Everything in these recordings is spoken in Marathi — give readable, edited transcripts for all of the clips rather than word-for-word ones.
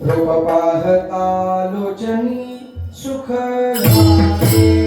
रूप पाहता लोचनी सुख झाले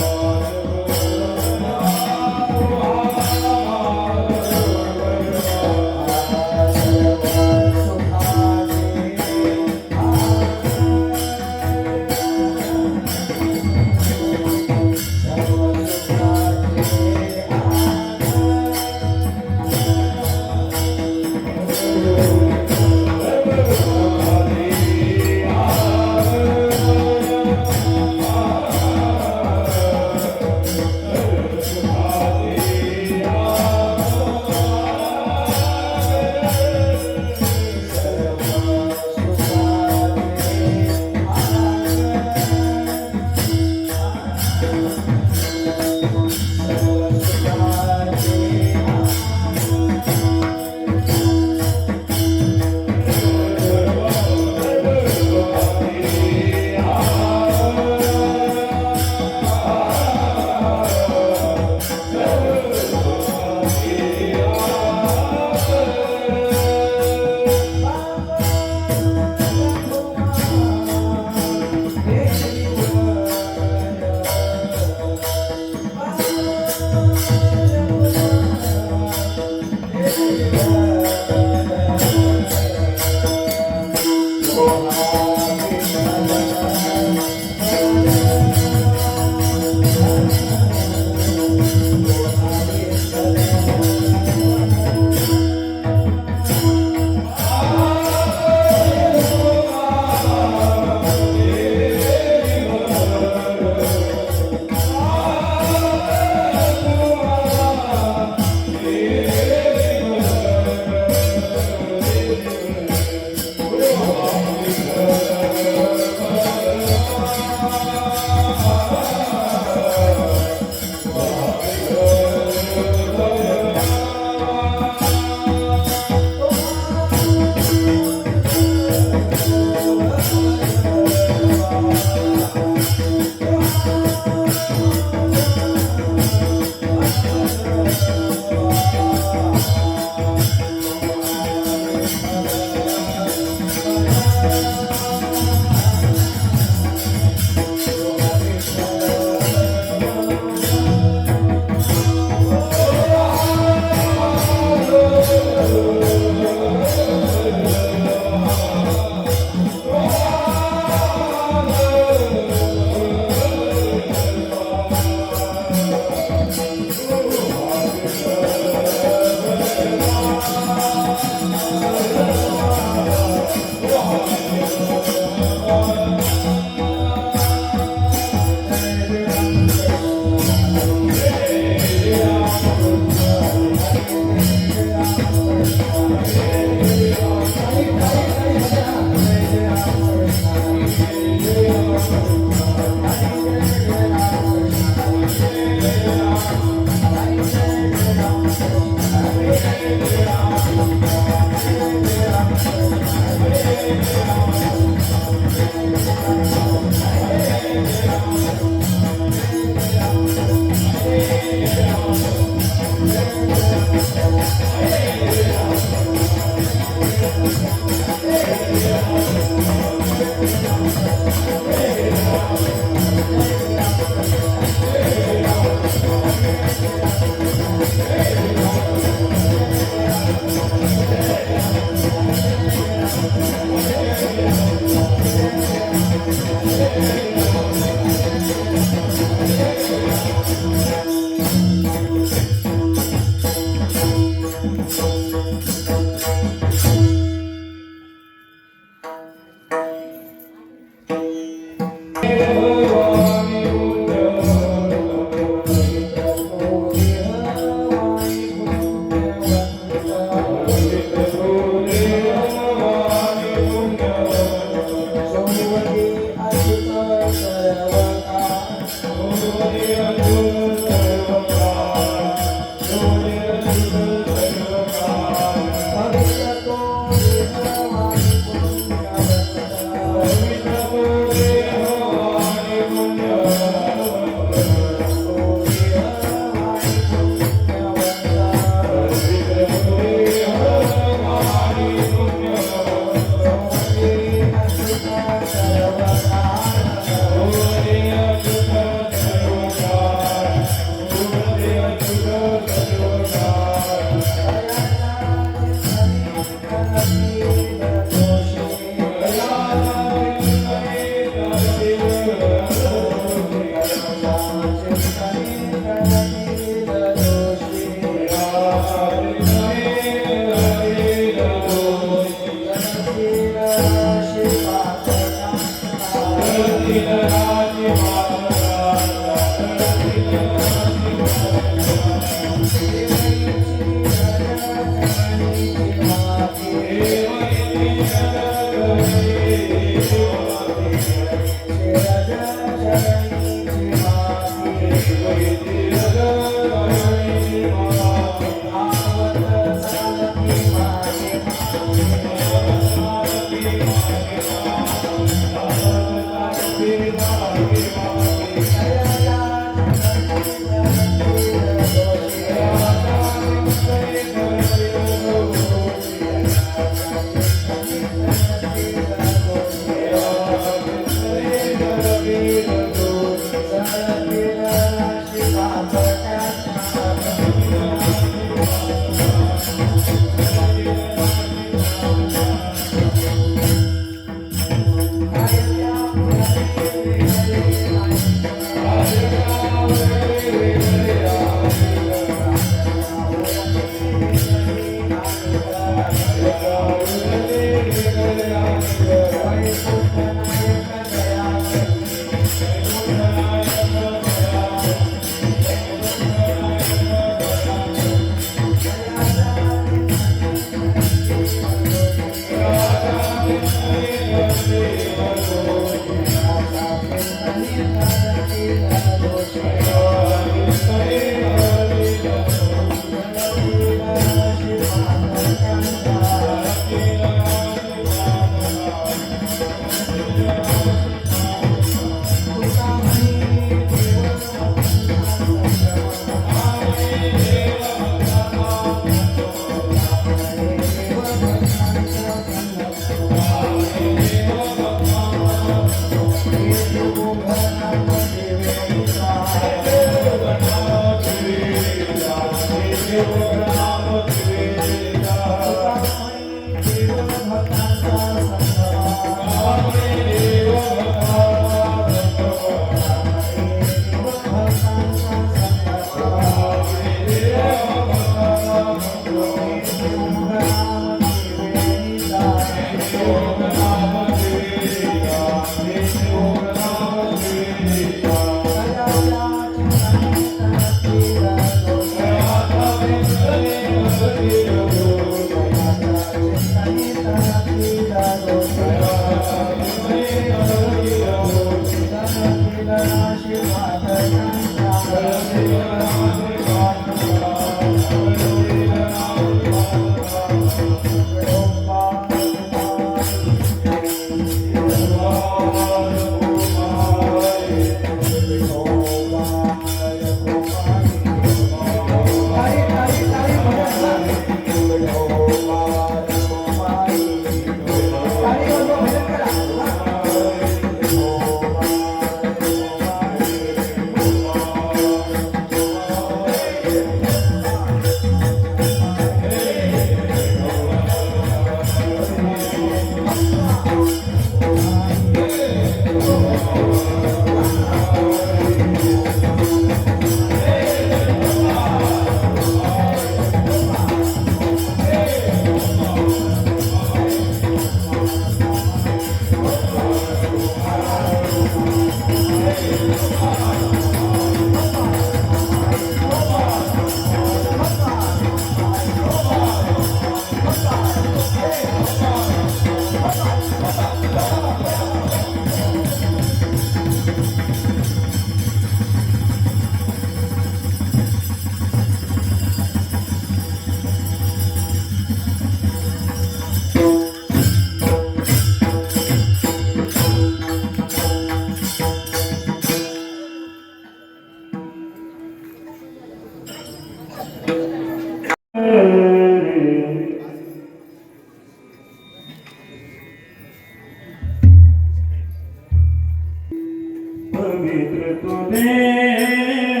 पवित्र तो देह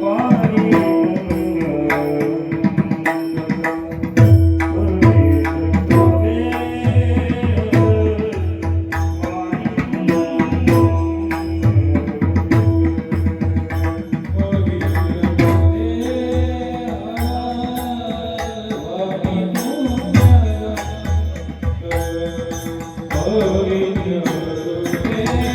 वाणी पवित्र तो देह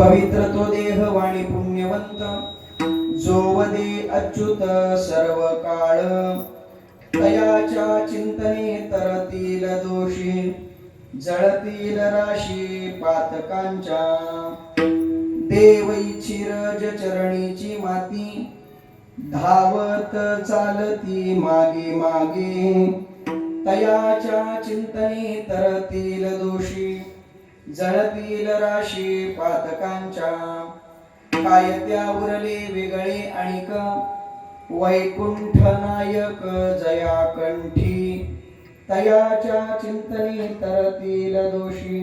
पवित्र तो देह वाणी पुण्यवंत जोवदे अच्युत सर्व काळ तयाच्या चिंतने तरतील दोषी जळतील राशी पातकांच्या देवैचिरज चरणीची माती धावत चालती मागे मागे तयाच्या चिंतने तरतील दोषी जळतील राशी पातकांच्या काय त्या उरले वेगळे आणिक वैकुंठ नायक जया कंठी तयाच्या चिंतने तरतील दोषी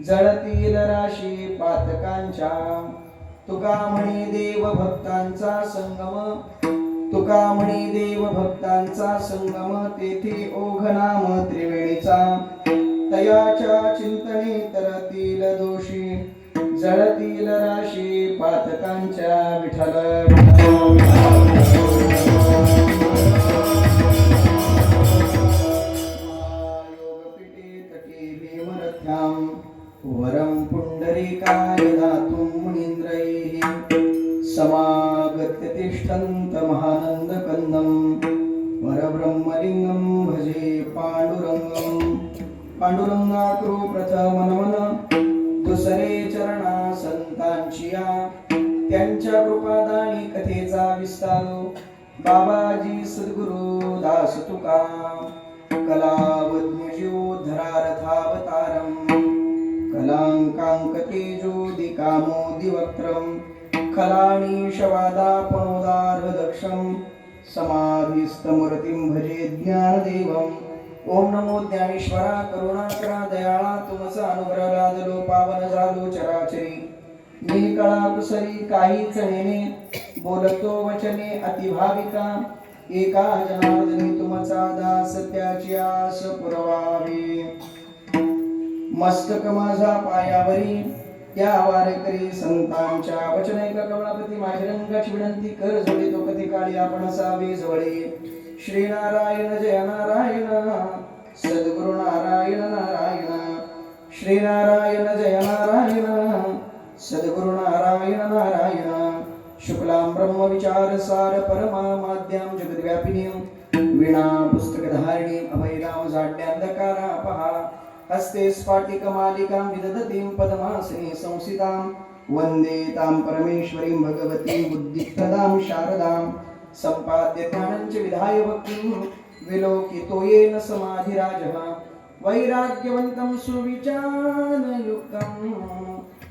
जळतील राशी पातकांच्या तुका म्हणे देव भक्तांचा संगम तुका म्हणे देव भक्तांचा संगम तेथे ओघ नाम त्रिवेणीचा तयाच्या चिंतने तरतील दोषी जळतील राशी पातकांच्या विठ्ठल योगपीठे तटे भीमरथ्यां वरं पुंडरीकाय दातुं मुनीन्द्रैः समागत्य तिष्ठन्त महानन्दकन्दं परब्रह्मलिङ्गं भजे पाण्डुरङ्गं पांडुरंगाकृ प्रथम नमन दुसरे चरणा संतांची त्यांच्या कृपादानी कथेचा विस्तारो बाबाजी सद्गुरु दास तुका कलावज्ञ जीवोद्धरारथावतारं कलांकांक तेजोदिकामोदिवक्त्रं खलानीशवादापणोदार दक्षं समाधिस्तमूर्तिं भजे ज्ञानदेवम् ओम नमो ज्ञानेश्वरा करुणाकरा दयाळा तुमचा अनुग्रह लादलो पावन झालो चराचरी नीलकळा कुसरी काहीच नेणे बोलतो वचने अतिभाविका एका जनार्दनी तुमचा दास त्याची आस पुरवावी मस्तक माझा पायावरी त्या वारकरी संतांच्या वचन ऐका कमळापती माझी रंगाची विनंती कर जोडी तो कधी काळी आपण असावे जवळे श्री नारायण जय नारायण सद्गुरु नारायण नारायण श्री नारायण जय नारायण सद्गुरु नारायण नारायण शुक्लां ब्रह्म विचार सार परमा माद्यां जगद्व्यापिनीं वीणा पुस्तकधारिणीं अभयदां जाड्यान्धकारापहा हस्ते स्फाटिकमालिकां विदधतीं पद्मासने संस्थितां वन्दे तां परमेश्वरीं भगवतीं बुद्धिप्रदां शारदां सम्पाद्य ज्ञानं च विधाय भक्तिं विलोकितो येन समाधिराजः वैराग्यवन्तं सुविचारयुक्तं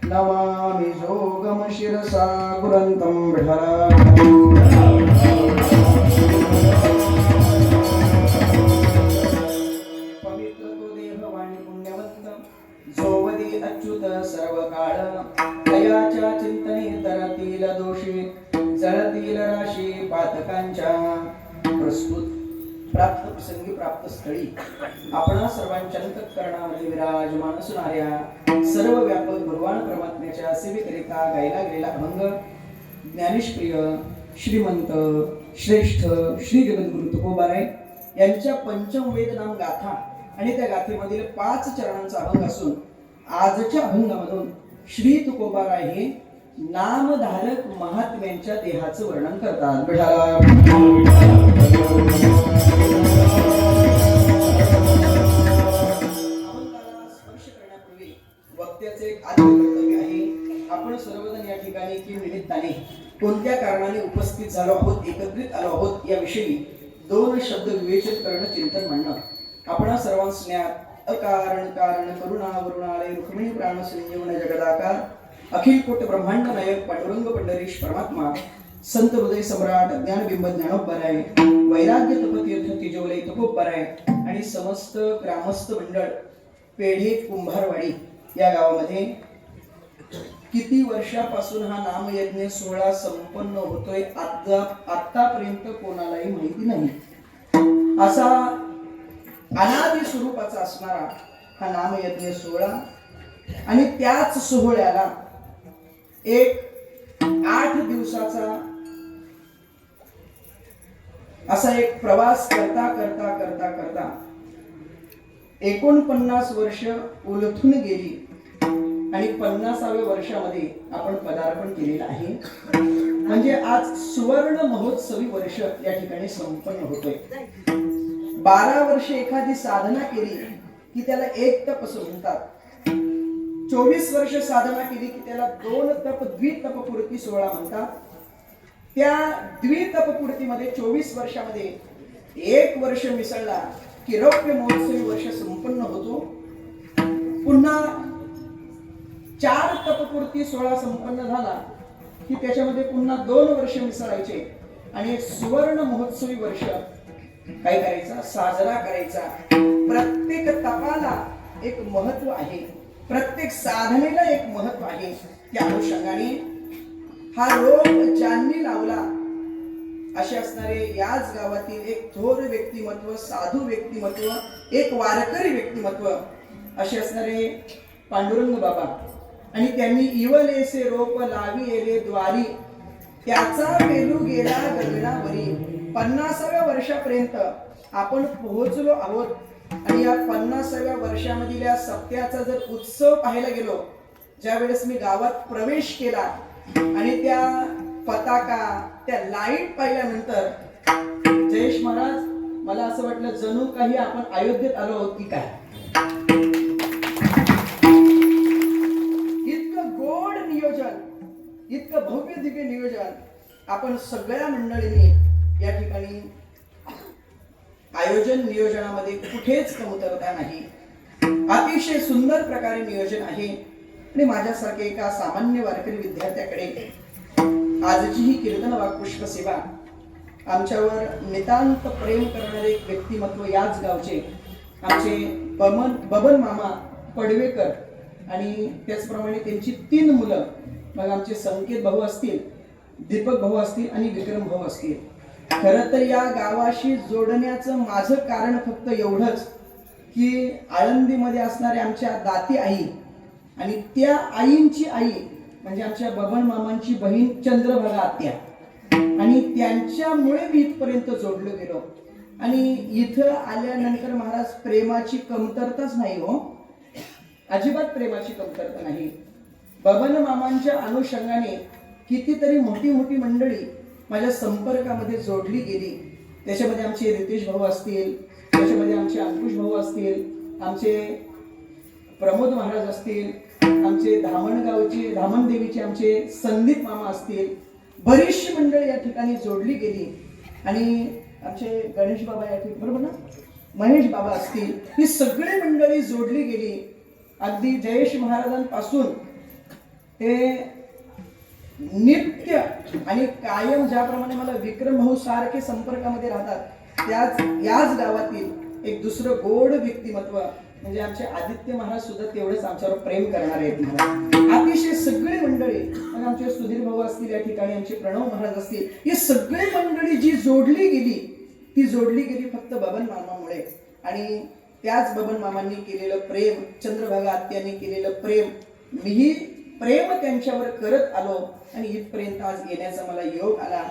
नमामि जोगम शिरसा गुरन्तं पवित्र तो देहवाणी पुण्यवंत जोवदी अच्युत सर्व काळ तयाच्या चिंतने तरतील दोषी जळतील राशी पातकांच्या प्रस्तुत प्राप्त प्रसंगी प्राप्त स्थळी आपणा सर्वांच्या अंतःकरणामध्ये विराजमान असणाऱ्या सर्व व्यापक भगवान परमात्म्याच्या सेवेकरिता गायला गेलेला अभंग ज्ञानेशप्रिय श्रीमंत श्रेष्ठ श्री जगद्गुरु तुकोबाराय यांच्या पंचम वेद नाम गाथा आणि त्या गाथेमधील 5 चरणांचा अभंग असून आजच्या अभंगामधून श्री तुकोबाराय हे नामधारक महात्म्यांच्या देहाचं वर्णन करतात. स्पर्श करण्यापूर्वी वक्त्याचे एक आद्य कर्तव्य आहे. आपण सर्वजण या ठिकाणी किंवा निमित्ताने कोणत्या कारणाने उपस्थित झालो आहोत, एकत्रित आलो आहोत याविषयी 2 शब्द विवेचन करणं, चिंतन म्हणणं. आपण सर्वांस ज्ञात अकारण कारण करुणा वरुणालय रुक्मिणी प्राण संजीवन जगदाकार अखिल कोट ब्रह्मांड नायक पांडुरंग पंढरीश परमात्मा संत हृदय सम्राट ज्ञानबिंब ज्ञानोबराय वैराग्य तपतीर्थ तिजोले तुकोबराय आणि समस्त ग्रामस्थ मंडळ पेढे कुंभारवाडी या गावामध्ये किती वर्षापासून हा नामयज्ञ सोहळा संपन्न होतोय आतापर्यंत कोणालाही माहिती नाही. असा अनादि स्वरूपाचा असणारा हा नामयज्ञ सोहळा आणि त्याच सोहळ्याला एक 8 दिवसाचा असा एक प्रवास करता करता करता करता 49 वर्ष उलथून गेली आणि 50व्या वर्षामध्ये आपण पदार्पण केलेलं आहे. म्हणजे आज सुवर्ण महोत्सवी वर्ष या ठिकाणी संपन्न होतोय. 12 वर्ष एखादी साधना केली की त्याला 1 तप असं म्हणतात. 24 वर्ष साधना केली की त्याला 2 तप द्वितपपूर्ती सोहळा म्हणतात. त्या द्वितपपूर्तीमध्ये 24 वर्षामध्ये 1 वर्ष मिसळला की रौप्य महोत्सवी वर्ष संपन्न होतो. पुन्हा 4 तपपूर्ती सोहळा संपन्न झाला की त्याच्यामध्ये पुन्हा 2 वर्ष मिसळायचे आणि एक सुवर्ण महोत्सवी वर्ष काय करायचा, साजरा करायचा. प्रत्येक तपाला एक महत्व आहे, प्रत्येक साधनेला एक महत्व आहे. त्या अनुषंगाने हा रोप ज्यांनी लावला असे असणारे याच गावातील एक थोर व्यक्तिमत्व, साधू व्यक्तिमत्व, एक वारकरी व्यक्तिमत्व असे असणारे पांडुरंग बाबा. आणि त्यांनी इवलेसे रोप लावी येले द्वारी, त्याचा पेलू गेला गगनावरी. 50व्या वर्षापर्यंत आपण पोहोचलो आहोत. आणि या 50व्या वर्षामधील या सप्त्याचा जर उत्सव पाहायला गेलो, ज्या वेळेस मी गावात प्रवेश केला आणि त्या पताका, त्या लाईट पाहिल्यानंतर जयेश महाराज, मला असं वाटलं जणू काही आपण अयोध्येत आलो आहोत की काय. इतकं गोड नियोजन, इतकं भव्य दिव्य नियोजन आपण सगळ्या मंडळींनी या ठिकाणी आयोजन नियोजनामध्ये कुठेच कमतरता नाही. अतिशय सुंदर प्रकारे नियोजन आहे. आणि माझ्यासारखे एका सामान्य वारकरी विद्यार्थ्याकडे आजची ही कीर्तन वाक्पुष्प सेवा, आमच्यावर नितांत प्रेम करणारे व्यक्तिमत्व याच गावचे आमचे बबन मामा पडवेकर आणि त्याचप्रमाणे त्यांची 3 मुलं, मग आमचे संकेत भाऊ असतील, दीपक भाऊ असतील आणि विक्रम भाऊ असतील. खरं तर या गावाशी जोडण्याचं माझं कारण फक्त एवढंच की आळंदीमध्ये असणाऱ्या आमच्या दाती आई आणि त्या आईंची आई म्हणजे आमच्या बबन मामांची बहीण चंद्रभागा आत्या, आणि त्यांच्यामुळे मी इथपर्यंत जोडलो गेलो. आणि इथं आल्यानंतर महाराज प्रेमाची कमतरताच नाही हो, अजिबात प्रेमाची कमतरता नाही. बबन मामांच्या अनुषंगाने कितीतरी मोठी मोठी मंडळी माझ्या संपर्कामध्ये जोडली गेली. त्याच्यामध्ये आमचे रितेश भाऊ असतील, त्याच्यामध्ये आमचे अंकुश भाऊ असतील, आमचे प्रमोद महाराज असतील, आमचे धामणगावचे धामणदेवीचे आमचे संदीप मामा असतील, बरीचशी मंडळी या ठिकाणी जोडली गेली. आणि आमचे गणेश बाबा या ठिकाणी, बरोबर ना, महेश बाबा असतील, ही सगळी मंडळी जोडली गेली. अगदी जयेश महाराजांपासून ते नित्य आणि कायम ज्याप्रमाणे मला विक्रम भाऊ सारखे संपर्कामध्ये राहतात, त्याच याच गावातील एक दुसरं गोड व्यक्तिमत्व म्हणजे आमचे आदित्य महाराज सुद्धा तेवढेच आमच्यावर प्रेम करणारे आहेत महाराज. अतिशय सगळी मंडळी, मग आमचे सुधीर भाऊ असतील या ठिकाणी, आमचे प्रणव महाराज असतील, ही सगळी मंडळी जी जोडली गेली ती जोडली गेली फक्त बबन मामामुळे. आणि त्याच बबन मामांनी केलेलं प्रेम, चंद्रभागा आत्यांनी केलेलं प्रेम, मीही प्रेम त्यांच्यावर करत आलो आणि इथपर्यंत आज येण्याचा मला योग आला.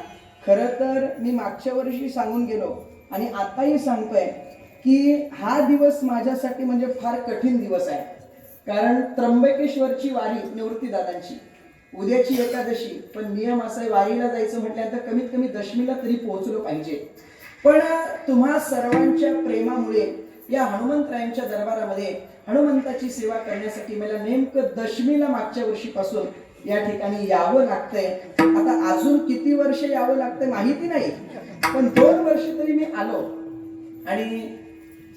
खरं तर मी मागच्या वर्षी सांगून गेलो आणि आताही सांगतोय की हा दिवस माझ्यासाठी म्हणजे फार कठीण दिवस आहे. कारण त्र्यंबकेश्वरची वारी निवृत्ती दादांची उद्याची एकादशी, पण नियम असा आहे वारीला जायचं म्हटल्यानंतर कमीत कमी दशमीला तरी पोहोचलो पाहिजे. पण तुम्हा सर्वांच्या प्रेमामुळे या हनुमंतरायांच्या दरबारामध्ये हनुमंताची सेवा करण्यासाठी मला नेमकं दशमीला मागच्या वर्षीपासून या ठिकाणी यावं लागतंय. आता अजून किती वर्ष यावं लागतंय माहिती नाही, पण 2 वर्ष तरी मी आलो आणि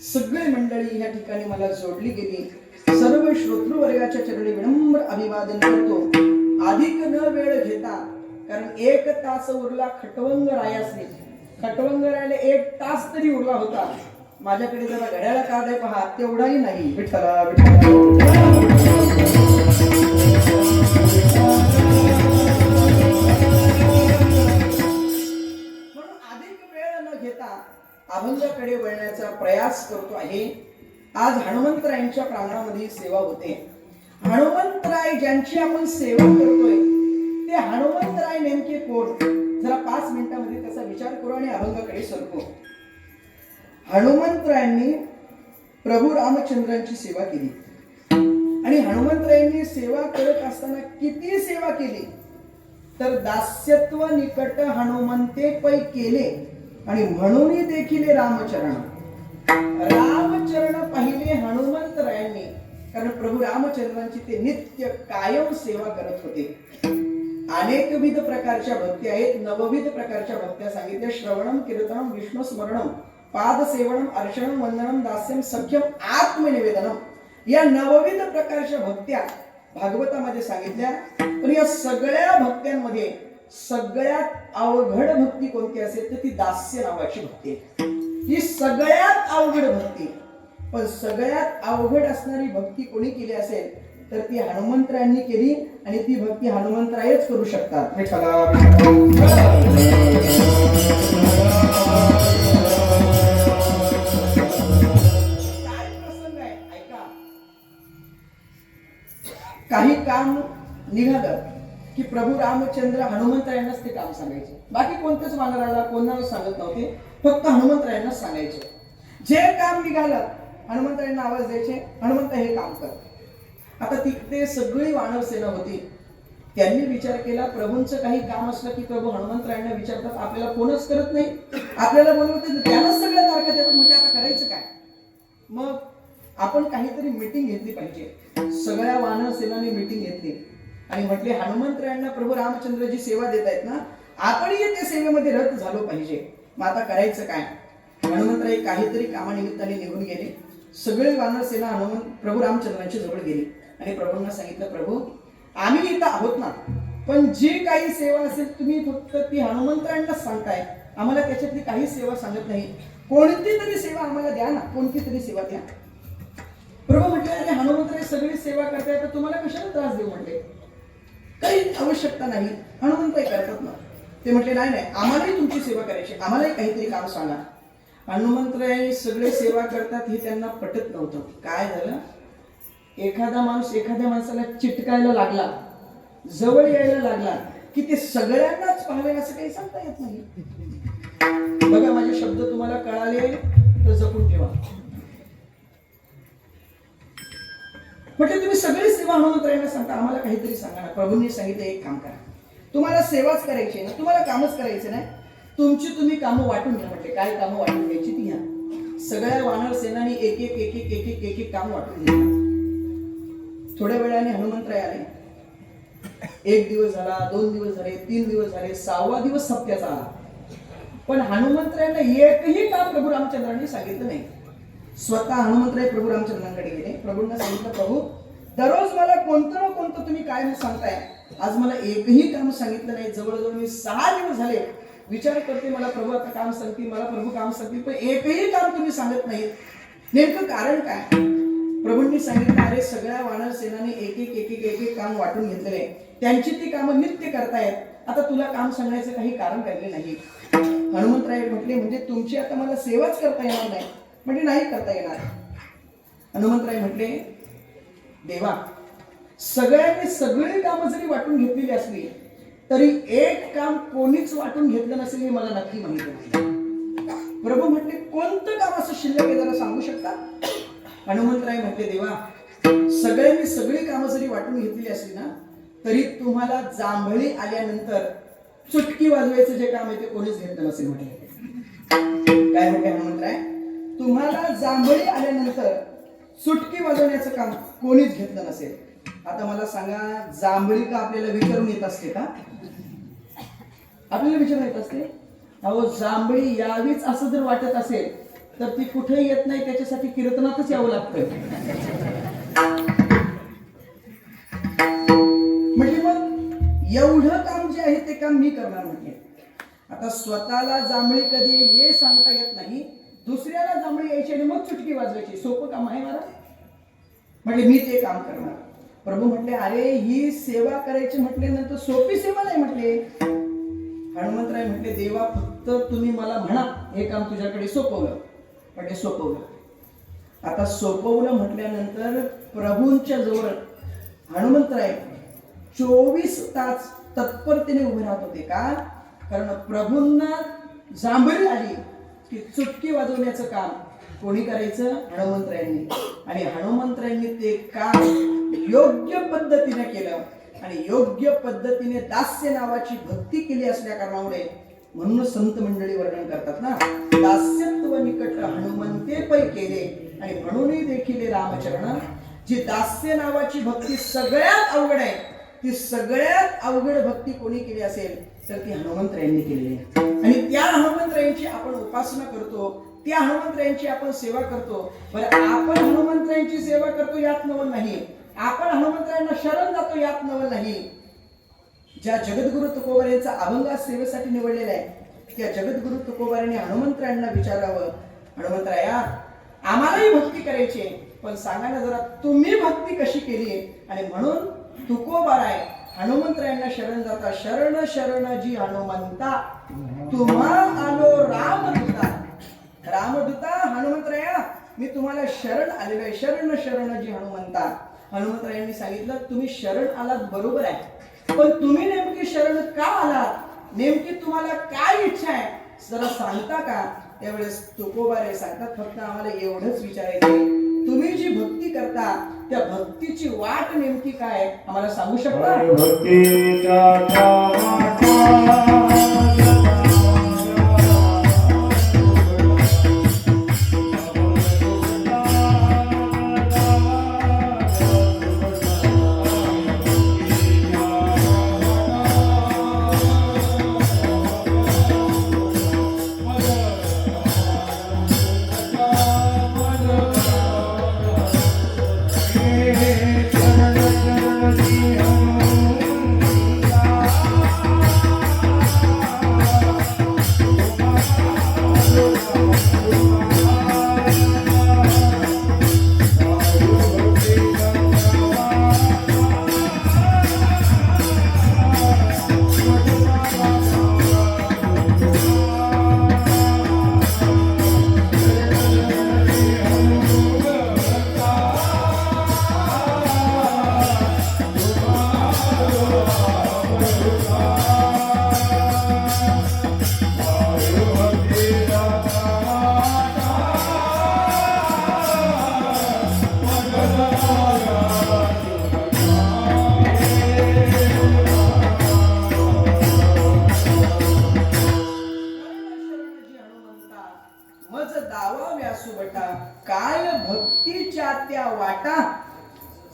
सगळी मंडळी या ठिकाणी मला जोडली गेली. सर्व श्रोतृवर्गाच्या चरणी विनम्र अभिवादन करतो. अधिक न वेळ घेता, कारण 1 तास उरला खटवंग रायासने, खटवंग रायाला 1 तास तरी उरला होता. माझ्याकडे जरा घड्याला काढ आहे पहा, तेवढाही नाही. विठ्ठला विठ्ठला. म्हणून अधिक वेळ न घेता अभंगाकडे वळण्याचा प्रयास करतो आहे. आज हनुमंतरायांच्या प्रांगणामध्ये सेवा होते. हनुमंतराय ज्यांची आपण सेवा करतोय ते हनुमंतराय नेमके कोण, जरा 5 मिनिटांमध्ये त्याचा विचार करू आणि अभंगाकडे सरकू. हनुमंतरायांनी प्रभू रामचंद्रांची सेवा केली आणि हनुमंतरायांनी सेवा करत असताना किती सेवा केली तर दास्यत्व निकट हनुमंते पै केले आणि म्हणून देखील रामचरण पाहिले हनुमंतरायांनी, कारण प्रभू रामचंद्रांची ते नित्य कायम सेवा करत होते. अनेकविध प्रकारच्या भक्ती आहेत, नवविध प्रकारच्या भक्त्या सांगितल्या. श्रवणम कीर्तनम विष्णू स्मरणम पाद सेवनम अर्चनम वंदनम दास्यम सख्यम आत्मनिवेदनम या नवविध प्रकारच्या भक्त्या भागवतामध्ये सांगितल्या. पण या सगळ्या भक्त्यांमध्ये सगळ्यात अवघड भक्ती कोणती असेल तर ती दास्य नावाची भक्ती आहे. ही सगळ्यात अवघड भक्ती. पण सगळ्यात अवघड असणारी भक्ती कोणी केली असेल तर ती हनुमंतरायांनी केली आणि ती भक्ती हनुमंतरायच करू शकतात. काही काम निघालं की प्रभू रामचंद्र हनुमंतरायांनाच ते काम सांगायचे. बाकी कोणत्याच वानराला कोणाला सांगत नव्हते, फक्त हनुमंतरायांनाच सांगायचे. जे काम निघालं हनुमंतरायांना आवाज द्यायचे, हनुमंत हे काम कर. आता तिथे सगळी वानर सेना होती. त्यांनी विचार केला प्रभूंचं काही काम असलं की प्रभू हनुमंतरायांना विचारतात, आपल्याला फोनच करत नाही, आपल्याला बोलवतात, त्यालाच सगळ्या तारखा देतात. म्हटलं आता करायचं काय? मग आपण काहीतरी मीटिंग घेतली पाहिजे. सगळ्या वानर सेनाने मीटिंग घेतली आणि म्हटले हनुमंतरायांना प्रभू रामचंद्र जी सेवा देत आहेत ना, आपणही त्या सेवेमध्ये रत झालो पाहिजे. मग आता करायचं काय? हनुमंतराय काहीतरी कामानिमित्ताने निघून गेले. सगळे वानर सेना प्रभू रामचंद्रांच्या जवळ गेली आणि प्रभूंना सांगितलं, प्रभू आम्ही इथं आहोत ना, पण जी काही सेवा असेल तुम्ही फक्त ती हनुमंतरायांनाच सांगताय, आम्हाला त्याच्यातली काही सेवा सांगत नाही. कोणती तरी सेवा आम्हाला द्या ना, कोणती तरी सेवा द्या. प्रभू म्हटले, अरे हनुमंतराय सगळी सेवा करताय तर तुम्हाला कशाला त्रास देऊ म्हटले, काही आवश्यकता नाही, हनुमंतराय करतात ना. ते म्हटले नाही नाही, आम्हालाही तुमची सेवा करायची, आम्हालाही काहीतरी काम सांगा. हनुमंतराय सगळे सेवा करतात हे त्यांना पटत नव्हतं. काय झालं, एखादा माणूस एखाद्या माणसाला चिटकायला लागला, जवळ यायला लागला की ते सगळ्यांनाच पाहावे असं काही सांगता येत नाही. बघा माझे शब्द तुम्हाला कळाले तर जपून ठेवा. म्हटलं तुम्ही सगळी सेवा हनुमंतरायांना सांगता, आम्हाला काहीतरी सांगा ना. प्रभूंनी सांगितलं एक काम करा, तुम्हाला सेवाच करायची ना, तुम्हाला कामच करायचं नाही, तुमची तुम्ही कामं वाटून घ्या. म्हटले काय कामं वाटून घ्यायची ती घ्या. सगळ्या वानर सेनानी एक एक एक एक एक एक एक एक काम वाटून घेतलं. थोड्या वेळाने हनुमंतराय आले. 1 दिवस झाला, 2 दिवस झाले, 3 दिवस झाले, 6वा दिवस सप्त्याचा आला. पण हनुमंतरायांना एकही काम प्रभू रामचंद्रांनी सांगितलं नाही. स्वतः हनुमंतराय प्रभू रामचंद्रांकडे गेले. प्रभूंना सांगितलं, प्रभू दररोज मला कोणतं ना कोणतं तुम्ही काय सांगताय, आज मला एकही काम सांगितलं नाही. जवळजवळ मी 6 दिवस झाले विचार करते, मला प्रभू आता काम सांगतील, मला प्रभू काम सांगतील, पण एकही काम तुम्ही सांगत नाही. नेमकं कारण काय? प्रभूंनी सांगितलं, अरे सगळ्या वानर सेनाने एक एक एक एक एक एक काम वाटून घेतलेले, त्यांची ती कामं नित्य करतायत, आता तुला काम सांगण्याचं काही कारण राहिले नाही. हनुमंतराय म्हटले, म्हणजे तुमची आता मला सेवाच करता येणार नाही? म्हणजे नाही करता येणार. हनुमंतराय म्हटले, देवा सगळ्यांनी सगळी कामं जरी वाटून घेतलेली असली तरी एक काम कोणीच वाटून घेतलं नसेल हे मला नक्की माहिती आहे. प्रभू म्हटले, कोणतं काम असं शिल्लक आहे जरा सांगू शकता? हनुमंतराय म्हटले, देवा सगळ्यांनी सगळी कामं जरी वाटून घेतलेली असली ना तरी तुम्हाला जांभळी आल्यानंतर चुटकी वाजवायचं जे काम आहे ते कोणीच घेतलं नसेल. म्हटले काय म्हटले हनुमंतराय, तुम्हाला जांभळी आल्यानंतर चुटकी वाजवण्याचं काम कोणीच घेतलं नसेल. आता मला सांगा, जांभळी का आपल्याला विचारून येत असते का? आपल्याला विचारून येत असते? अहो जांभळी यावीच असं जर वाटत असेल तर ती कुठेही येत नाही, त्याच्यासाठी कीर्तनातच यावं लागतं. म्हणजे मग एवढं काम जे आहे ते काम मी करणार म्हटले. आता स्वतःला जांभळी कधी येईल हे सांगता येत नाही, दुसऱ्याला जांभळी यायची आणि मग चुटकी वाजवायची, सोपं काम आहे मला? म्हणजे मी ते काम करणार. प्रभू म्हटले, अरे ही सेवा करायची म्हटले नंतर सोपी सेवा नाही म्हटले. हनुमंतराय म्हटले, देवा फक्त तुम्ही मला म्हणा हे काम तुझ्याकडे सोपवलं. म्हणजे सोपवलं. आता सोपवलं म्हटल्यानंतर प्रभूंच्या जवळ हनुमंतराय 24 तास तत्परतेने उभे राहत होते. का? कारण प्रभूंना जांभळी आली की चुटकी वाजवण्याचं काम कोणी करायचं? हनुमंतरायांनी. आणि हनुमंतरायांनी ते काम योग्य पद्धतीने केलं आणि योग्य पद्धतीने दास्य नावाची भक्ती केली असल्या कारणामुळे म्हणून संत मंडळी वर्णन करतात ना, दास्यत्व निकट हनुमंते पै केले आणि म्हणूनही देखील रामचरण जी दास्य नावाची भक्ती सगळ्यात अवघड आहे, ती सगळ्यात अवघड भक्ती कोणी केली असेल तर ती हनुमंतरायांनी केलेली आहे. आणि त्या हनुमंतरायांची आपण उपासना करतो, त्या हनुमंतरायांची आपण सेवा करतो. बरं, आपण हनुमंतरायांची सेवा करतो यात नवल नाही, आपण हनुमंतरायांना शरण जातो यात नवल नाही. ज्या जगद्गुरु तुकोबारायांचा अभंग सेवेसाठी निवडलेला आहे, त्या जगद्गुरु तुकोबारायांनी हनुमंतरायांना विचारावं, हनुमंतराया आम्हालाही भक्ती करायची आहे, पण सांगा ना जरा तुम्ही भक्ती कशी केली. आणि म्हणून तुकोबाराय हनुमंतरायांना शरण जाता, शरण शरण जी हनुमंता तुम्हा आलो रामदूता. रामदूता हनुमंतराया मी तुम्हाला शरण आलेलो आहे, शरण शरण जी हनुमंता. हनुमंतरायांनी सांगितलं तुम्ही शरण आलात बरोबर आहे, पण तुम्ही नेमकी शरण का आलात, नेमकी तुम्हाला काय इच्छा आहे जरा सांगता का. त्यावेळेस तुकोबारे सांगतात फक्त आम्हाला एवढंच विचारायचं, तुम्ही जी भक्ती करता त्या भक्तीची वाट नेमकी काय आम्हाला सांगू शकता. मज दावा व्यासू बटा काय भक्तीच्या त्या वाटा.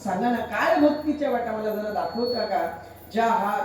सांगा ना काय भक्तीच्या वाटा मला जरा दाखवता का. ज्या हा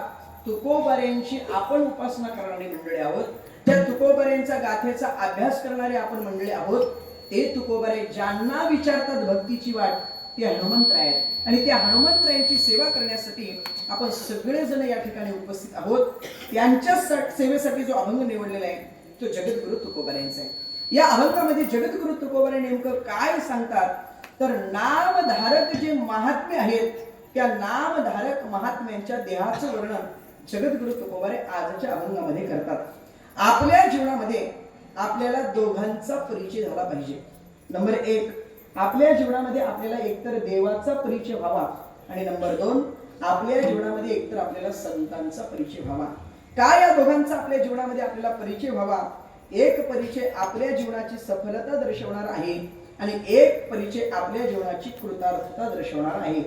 तुकोबाऱ्यांची आपण उपासना करणारी मंडळी आहोत, त्या तुकोबाऱ्यांचा गाथेचा अभ्यास करणारे आपण मंडळी आहोत, ते तुकोबारे ज्यांना विचारतात भक्तीची वाट ते हनुमंतराय आहेत. आणि त्या हनुमंतरायांची सेवा करण्यासाठी आपण सगळेजण या ठिकाणी उपस्थित आहोत. त्यांच्या सेवेसाठी जो अभंग निवडलेला आहे तो जगद्गुरु तुकोबारायांचा आहे. या अभंगामध्ये जगद्गुरु तुकोबारे नेमकं काय सांगतात तर नामधारक जे महात्मे आहेत त्या नामधारक महात्म्यांच्या देहाचं वर्णन जगद्गुरु तुकोबारे आजच्या अभंगामध्ये करतात. आपल्या जीवनामध्ये आपल्याला दोघांचा परिचय झाला पाहिजे. नंबर 1, आपल्या जीवनामध्ये आपल्याला एकतर देवाचा परिचय व्हावा आणि नंबर 2, आपल्या जीवनामध्ये एकतर आपल्याला संतांचा परिचय व्हावा. काय या दोघांचा आपल्या जीवनामध्ये आपल्याला परिचय व्हावा. एक परिचय आपल्या जीवनाची सफलता दर्शवणार आहे आणि एक परिचय आपल्या जीवनाची कृतार्थता दर्शवणार आहे.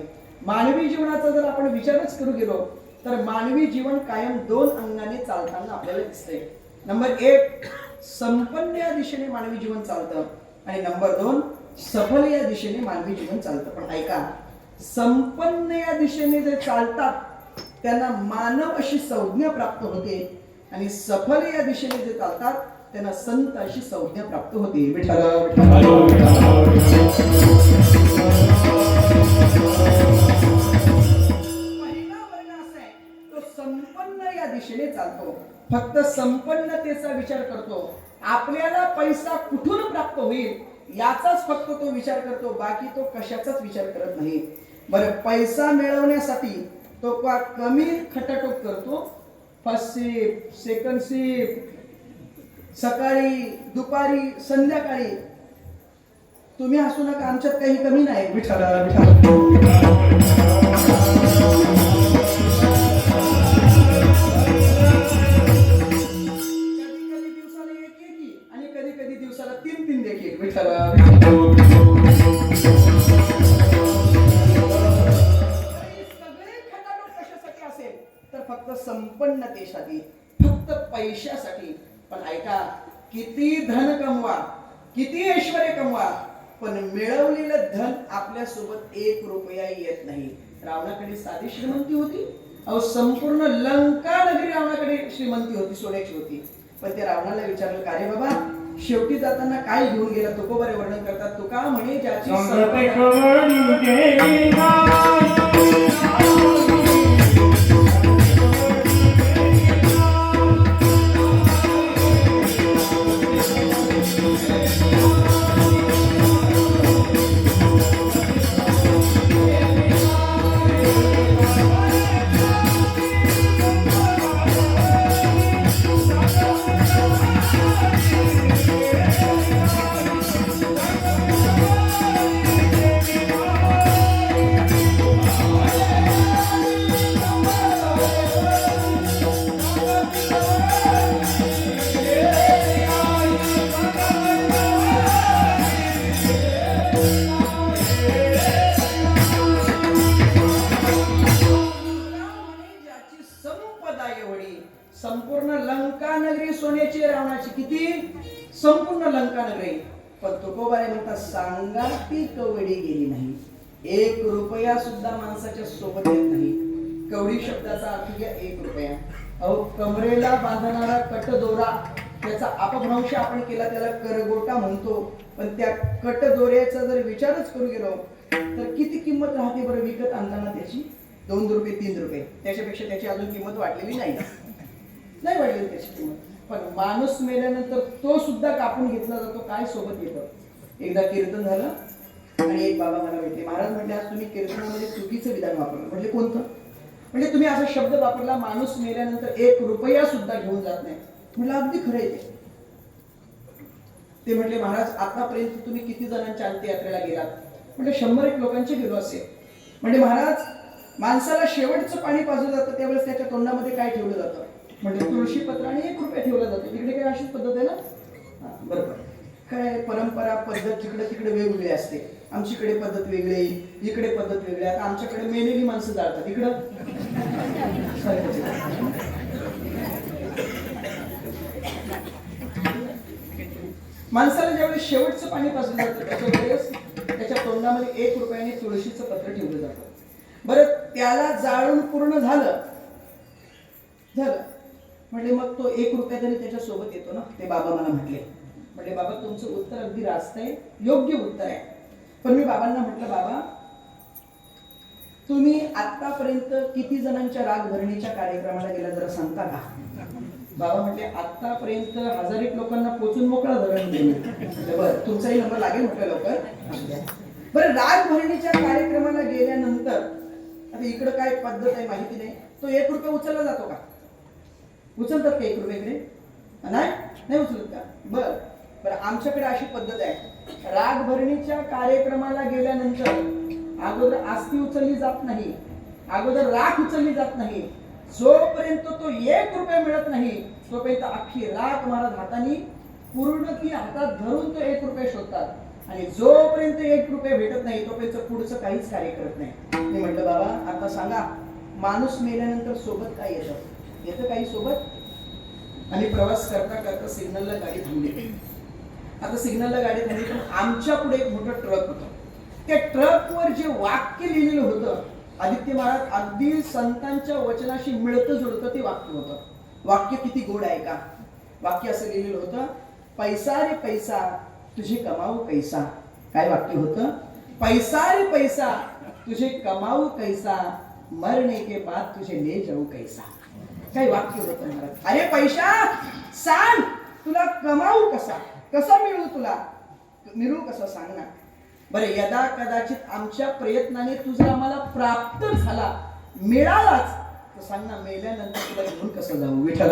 मानवी जीवनाचा जर आपण विचारच करू गेलो तर मानवी जीवन कायम 2 अंगाने चालताना आपल्याला दिसते. नंबर 1, संपन्न या दिशेने मानवी जीवन चालतं आणि नंबर 2, सफल या दिशेने मानवी जीवन चालतं. पण ऐका, संपन्न या दिशेने जे चालतात त्यांना मानव अशी संज्ञा प्राप्त होते आणि सफल या दिशेने जे चालतात त्यांना संत अशी संज्ञा प्राप्त होते. विठ्ठल पहिला वर्ग असा आहे तो संपन्न या दिशेने चालतो, फक्त संपन्नतेचा विचार करतो. आपल्याला पैसा कुठून प्राप्त होईल याचाच फक्त तो विचार करतो, बाकी तो कशाचाच विचार करत नाही. बरं, पैसा मिळवण्यासाठी तो कमी खटाटोप करतो. फर्स्ट शिफ्ट, सेकंड शिफ्ट, सकाळी, दुपारी, संध्याकाळी. तुम्ही हसू नका, आमच्यात काही कमी नाही. विठ्ठल कधी दिवसाला 1 आणि कधी दिवसाला 3 देखील. विठ्ठल संपन्नतेसाठी, फक्त पैशासाठी. पण ऐका, किती धन कमवा, किती ऐश्वर्य कमवा, पण मिळवलेलं धन आपल्या सोबत 1 रुपया येत नाही. रावणाकडे साधी श्रीमंती होती, अहो संपूर्ण लंका नगरी रावणाकडे श्रीमंती होती, सोन्याची होती. पण ते रावणाला विचारलं, का रे बाबा, शेवटी जाताना काय घेऊन गेला? तुकोबारे वर्णन करतात, तुका म्हणे ज्याची संगते कवळी गेला संपूर्ण लंका नगरी सोन्याची, रावणाची. किती? संपूर्ण लंका नगरी. पण तुकोबारे म्हणतात, सांगा ती कवडी गेली नाही. 1 रुपया सुद्धा माणसाच्या सोबत येत नाही. कवडी शब्दाचा अर्थ घ्या, 1 रुपया. अहो कमरेला बांधणारा कटदोरा, त्याचा अपभ्रंश आपण केला, त्याला करगोटा म्हणतो. पण त्या कटदोऱ्याचा जर विचारच करू गेलो तर किती किंमत राहते बरं विकत आणताना त्याची? 2 रुपये 3 रुपये. त्याच्यापेक्षा त्याची अजून किंमत वाढलेली नाही वाढलेली त्याची किंमत. पण माणूस मेल्यानंतर तो सुद्धा कापून घेतला जातो. काय सोबत येतं? एकदा कीर्तन झालं आणि एक बाबा मला भेटले. महाराज म्हटले, आज तुम्ही कीर्तनामध्ये चुकीचं विधान वापरलं. म्हटले कोणतं? म्हणजे तुम्ही असा शब्द वापरला, माणूस मेल्यानंतर 1 रुपया सुद्धा घेऊन जात नाही. म्हटलं अगदी खरं आहे ते. म्हटले, महाराज आतापर्यंत तुम्ही किती जणांच्या अंत्ययात्रेला गेलात? म्हणजे 100 लोकांचे गेलो असेल. म्हणजे महाराज, माणसाला शेवटचं पाणी पाजलं जातं त्यावेळेस त्याच्या तोंडामध्ये काय ठेवलं जातं? म्हणजे तुळशी पत्र आणि 1 रुपया ठेवला जातो. तिकडे काय अशीच पद्धत आहे ना? बरोबर. काय परंपरा पद्धत जिकडे तिकडे वेगवेगळी असते. आमच्याकडे पद्धत वेगळी, इकडे पद्धत वेगळी. आता आमच्याकडे मेलेली माणसं जाळतात, इकडं माणसाला ज्यावेळेस शेवटचं पाणी पाजलं जातं त्याच्या वेळेस त्याच्या तोंडामध्ये 1 रुपयाने तुळशीचं पत्र ठेवलं जातं. बरं, त्याला जाळून पूर्ण झालं म्हणजे मग तो 1 रुपया तरी त्याच्या सोबत येतो ना. ते बाबा मला म्हटले, बाबा तुमचं उत्तर अगदी रास्त आहे, योग्य उत्तर आहे. पण मी बाबांना म्हटलं, बाबा तुम्ही आतापर्यंत किती जणांच्या राग भरणीच्या कार्यक्रमाला गेला जरा सांगता का? बाबा म्हटले, आतापर्यंत 1000 लोकांना पोचून मोकळा धरण. बरं, तुमचाही नंबर लागेल म्हटलं लवकर. बरं, राग भरणीच्या कार्यक्रमाला गेल्यानंतर आता इकडं काय पद्धत आहे माहिती नाही, तो 1 रुपया उचलला जातो का? उचलतात का 1 रुपयाकडे? नाही उचलत का? बरं, आमच्याकडे अशी पद्धत आहे, राग भरणीच्या कार्यक्रमाला गेल्यानंतर अगोदर आस्ती उचलली जात नाही, अगोदर राख उचलली जात नाही. जोपर्यंत तो 1 रुपया मिळत नाही तोपर्यंत अख्खी राख महाराज हाताने पूर्ण ती हातात धरून तो 1 रुपया शोधतात. आणि जोपर्यंत 1 रुपया भेटत नाही तोपर्यंत पुढचं काहीच कार्य करत नाही. मी म्हटलं, बाबा आता सांगा, माणूस मेल्यानंतर सोबत काय येतं काही सोबत? आणि प्रवास करता करता सिग्नलला गाडी थांबली. आता सिग्नलला गाडी थांबली पण आमच्या पुढे एक मोठं ट्रक होतं. त्या ट्रकवर जे वाक्य लिहिलेलं होतं, आदित्य महाराज अगदी संतांच्या वचनाशी मिळतं जुळतं ते वाक्य होतं. वाक्य किती गोड आहे का? वाक्य असं लिहिलेलं होतं, पैसा रे पैसा तुझे कमाऊ कैसा. काय वाक्य होतं? पैसा रे पैसा तुझे कमाऊ कैसा, मरने के बाद तुझे ले जाऊ कैसा. काय वाक्य होतं महाराज. अरे पैसा सांग, तुला कमाऊ कसा मिळू, तुला मिळू कसा सांग ना. बरं, यदा कदाचित आमच्या प्रयत्नाने तुझा आम्हाला प्राप्त झाला, मिळालाच, तर सांग ना, मेल्यानंतर तुला घेऊन कसं जाऊ? विठ्ठल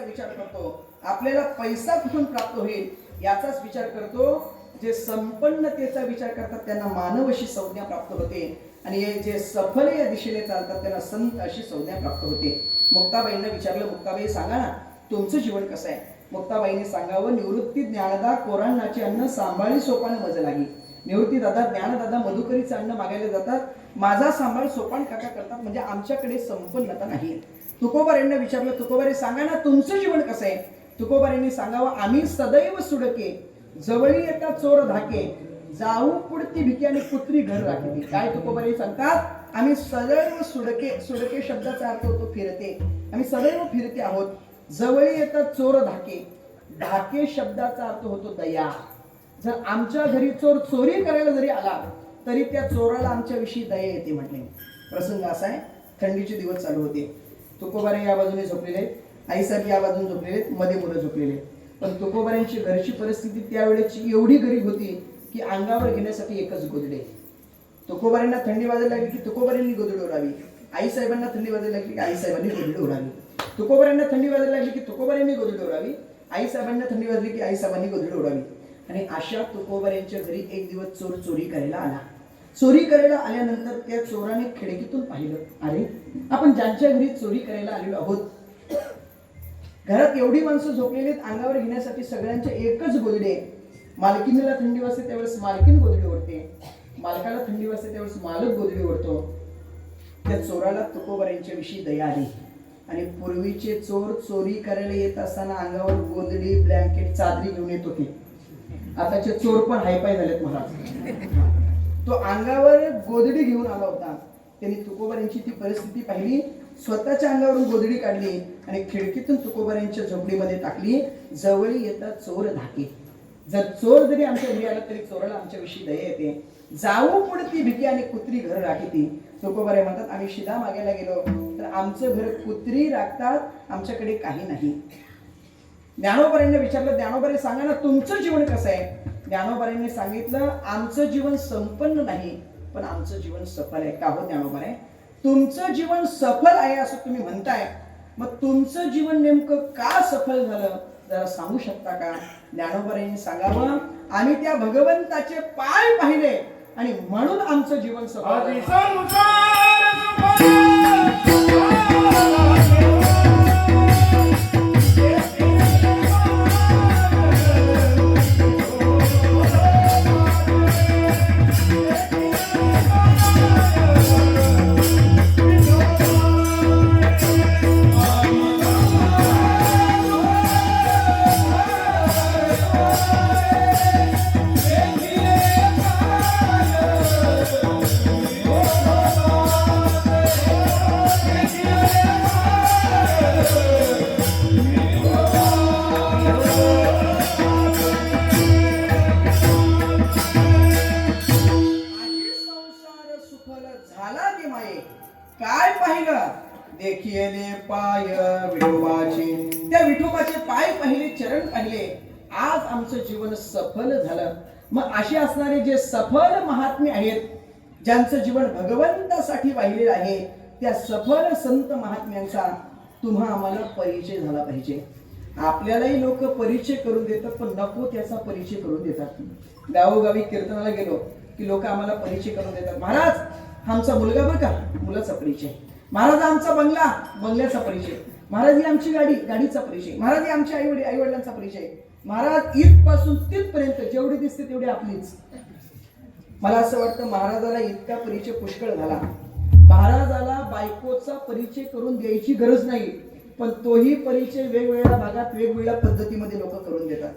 विचार करतो, आपल्याला पैसा कुठून प्राप्त होईल याचाच विचार करतो. जे संपन्नतेचा विचार करतात त्यांना मानव अशी संज्ञा प्राप्त होते, आणि जे सफल या दिशेने चालतात त्यांना संत अशी संज्ञा प्राप्त होते. मुक्ताबाईंना विचारलं, मुक्ताबाई सांगा ना, तुमचं जीवन कसं आहे? मुक्ताबाईने सांगावं, निवृत्ती ज्ञानदा कोरांनाचे अन्न सांभाळी सोपान मज लागी. निवृत्ती दादा ज्ञानदादा मधुकरीचं अन्न मागायला जातात, माझा सांभाळ सोपान काका करतात, म्हणजे आमच्याकडे संपन्नता नाही. तुकोबारांना विचारलं, तुकोबारे सांगा ना तुमचं जीवन कसं आहे. तुकोबारांनी सांगावं, आम्ही सदैव सुडके, जवळी येता चोर धाके, जाऊ पुढती भिकी आणि कुत्री घर राखली. काय तुकोबारे सांगतात, आम्ही सदैव सुडके, सुडके शब्दाचा अर्थ होतो फिरते, आम्ही सदैव फिरते आहोत. जवळी येतात चोर धाके, धाके शब्दाचा अर्थ होतो दया. जर आमच्या घरी चोर चोरी करायला जरी आला तरी त्या चोराला आमच्याविषयी दया येते म्हटले. प्रसंग असा आहे, थंडीचे दिवस चालू होते. तुकोबारे या बाजूने झोपलेले, आईसाहेब या बाजूने झोपलेले, मध्ये मुलं झोपलेले. पण तुकोबाऱ्यांची घरची परिस्थिती त्यावेळेची एवढी गरीब होती की अंगावर घेण्यासाठी एकच गोदडे. तुकोबाऱ्यांना थंडी वाजायला लागली की तुकोबाऱ्यांनी गोदडी उडावी, आईसाहेबांना थंडी वाजायला लागली की आईसाहेबांनी गोदडी उडावी. तुकोबाऱ्यांना थंडी वाजायला लागली की तुकोबाऱ्यांनी गोदडी उडावी, आईसाहेबांना थंडी वाजली की आईसाहेबांनी गोदडी उडावी. आणि अशा तुकोबाऱ्यांच्या घरी एक दिवस चोर चोरी करायला आला. चोरी करायला आल्यानंतर त्या चोराने खिडकीतून पाहिलं, अरे आपण ज्यांच्या घरी चोरी करायला आलेलो आहोत, घरात एवढी माणसं झोपलेली आहेत, अंगावर घेण्यासाठी सगळ्यांच्या एकच गोदडे. मालकीनीला थंडी वाजते त्यावेळेस मालकीन गोदडी ओढते, मालकाला थंडी वाजते त्यावेळेस मालक गोदडी ओढतो. त्या चोराला तुकोबाऱ्यांच्या विषयी दया आली आणि पूर्वीचे चोर चोरी करायला येत असताना अंगावर गोदडी, ब्लँकेट, चादरी घेऊन येत होते. आताचे चोर पण हायपाय झालेत महाराज. तो अंगावर गोदडी घेऊन आला होता. त्यांनी तुकोबाऱ्यांची ती परिस्थिती पाहिली, स्वतःच्या अंगावरून गोदडी काढली आणि खिडकीतून तुकोबाऱ्यांच्या झोपडीमध्ये टाकली. जवळी येतात चोर धाके, जर चोर जरी आमच्या घरी आला तरी चोराला आमच्याविषयी दया येते. जाऊ पुढती भिकी आणि कुत्री घर राखीती. तुकोबारे म्हणतात, आम्ही शिदा मागायला गेलो तर आमचं घर कुत्री राखतात, आमच्याकडे काही नाही. ज्ञानोबारांनी विचारलं, ज्ञानोबारे सांगा ना तुमचं जीवन कसं आहे. ज्ञानोबारांनी सांगितलं, आमचं जीवन संपन्न नाही पण आमचं जीवन सफल आहे. का हो ज्ञानोबारे, तुमचं जीवन सफल आहे असं तुम्ही म्हणताय, मग तुमचं जीवन नेमकं का सफल झालं जरा सांगू शकता का. ज्ञानोबारांनी सांगावं, आम्ही त्या भगवंताचे पाय पाहिले आणि म्हणून आमचं जीवन सफल काय पाहिलं, देखिले पाय विठोबाचे, त्या विठोबाचे पाय पाहिले, चरण पाहिले, आज आमचं जीवन सफल झालं. मग असे असणारे जे सफल महात्मे आहेत, ज्यांचं जीवन भगवंतासाठी वाहिलेलं आहे, त्या सफल संत महात्म्यांचा तुम्हा आम्हाला परिचय झाला पाहिजे. आपल्यालाही लोक परिचय करून देतात पण नको त्याचा परिचय करून देतात. गावोगावी कीर्तनाला गेलो की लोक आम्हाला परिचय करून देतात. महाराज आमचा मुलगा बघा, मुलाचा परिचय. महाराज आमचा बंगला, बंगल्याचा परिचय. महाराज ही आमची गाडी, गाडीचा परिचय. महाराज ही आमच्या आई वडिलांचा परिचय. महाराज इथपासून तिथपर्यंत जेवढी दिसते तेवढी आपलीच. मला असं वाटतं महाराजाला इतका परिचय पुष्कळ झाला. महाराजाला बायकोचा परिचय करून द्यायची गरज नाही, पण तोही परिचय वेगवेगळ्या भागात वेगवेगळ्या पद्धतीमध्ये लोक करून देतात.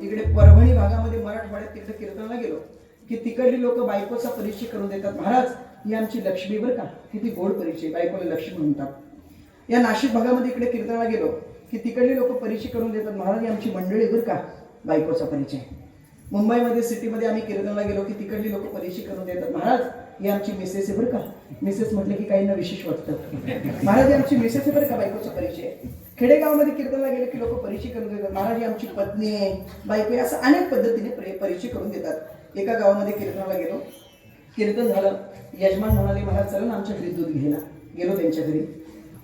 तिकडे परभणी भागामध्ये मराठवाड्यात तिकडे कीर्तनाला गेलो की तिकडली लोक बायकोचा परिचय करून देतात. महाराज ही आमची लक्ष्मी बरं का, किती गोड परिचय, बायकोला लक्ष्मी म्हणतात. या नाशिक भागामध्ये इकडे कीर्तनाला गेलो की तिकडले लोक परिचय करून देतात. महाराज ही आमची मंडळी बरं का, बायकोचा परिचय. मुंबईमध्ये सिटीमध्ये आम्ही कीर्तनाला गेलो की तिकडली लोक परिचय करून देतात. महाराज ही आमची मिसेस आहे बरं का. मिसेस म्हटलं की काहींना विशेष वाटतं. महाराज ही आमची मिसेस आहे बरं का, बायकोचा परिचय. खेडेगावामध्ये कीर्तनाला गेले की लोक परिचय करून देतात. महाराज ही आमची पत्नी आहे, बायको आहे, असं अनेक पद्धतीने परिचय करून देतात. एका गावामध्ये कीर्तनाला गेलो, कीर्तन झालं, यजमान म्हणाले महाराज चला ना आमच्या घरी दूध घ्यायला. गेलो त्यांच्या घरी,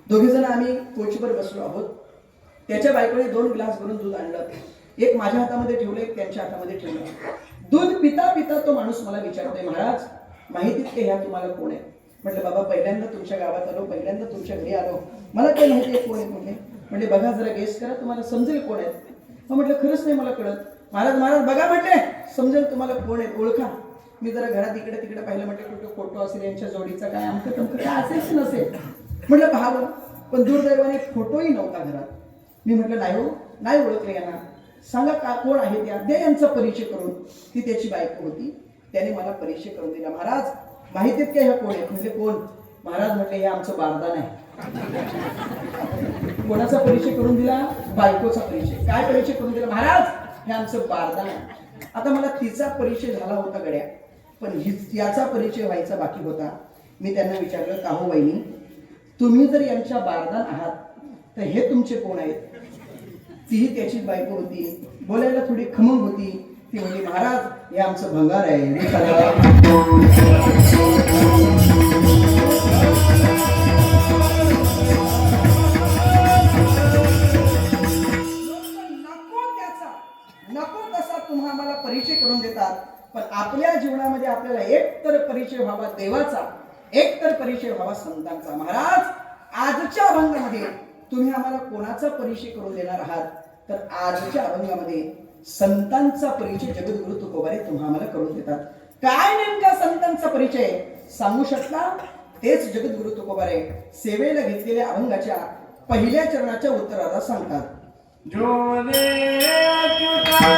दोघे जण आम्ही कोचवर बसलो आहोत. त्याच्या बायकोने 2 ग्लास भरून दूध आणलं, एक माझ्या हातामध्ये ठेवलं, एक त्यांच्या हातामध्ये ठेवलं. दूध पिता पिता तो माणूस मला विचारतोय, महाराज माहितीत का ह्या तुम्हाला कोण आहे. म्हटलं बाबा पहिल्यांदा तुमच्या गावात आलो, पहिल्यांदा तुमच्या घरी आलो, मला काय माहिती आहे कोण आहे. म्हटले बघा जरा गेस करा, तुम्हाला समजेल कोण आहे. मग म्हटलं खरंच नाही मला कळत. महाराज महाराज बघा म्हटले, समजेल तुम्हाला कोण आहे, ओळखा. मी जरा घरात इकडे तिकडे पाहिलं, म्हटलं कुठं फोटो असेल यांच्या जोडीचा, काय आमचं तुमचं काय असेल की नसेल. म्हटलं पाहावं, पण दुर्दैवाने फोटोही नव्हता घरात. मी म्हटलं नाही हो, नाही ओळखले यांना, सांगा का कोण आहे त्या, द्या यांचा परिचय करून. ती त्याची बायको होती. त्याने मला परिचय करून दिला. महाराज माहिती आहेत का ह्या कोण आहेत? म्हणजे कोण? महाराज म्हटले हे आमचं बारदान आहे. कोणाचा परिचय करून दिला? बायकोचा परिचय. काय परिचय करून दिला? महाराज हे आमचं बारदान आहे. आता मला तिचा परिचय झाला होता गड्या, पण याचा परिचय व्हायचा बाकी होता. मी त्यांना विचारलं, का हो वहिनी, तुम्ही जर यांच्या बारदान आहात तर हे तुमचे कोण आहेत? तीही त्याची बायको होती, बोलायला थोडी खमंग होती. ती म्हणजे महाराज हे आमचं भंगार आहे. नको तसा तुम्हा आम्हाला परिचय करून देतात, पण आपल्या जीवनामध्ये आपल्याला एक तर परिचय व्हावा देवाचा, एक तर परिचय व्हावा संतांचा. महाराज आजच्या अभंगामध्ये तुम्ही आम्हाला कोणाचा परिचय करून देणार आहात? तर आजच्या अभंगामध्ये संतांचा परिचय जगद्गुरु तुकोबारे तुम्हा आम्हाला करून देतात. काय नेमका संतांचा परिचय सांगू शकता? तेच जगद्गुरु तुकोबारे सेवेला घेतलेल्या अभंगाच्या पहिल्या चरणाच्या उत्तराला सांगतात. जो दे अच्युता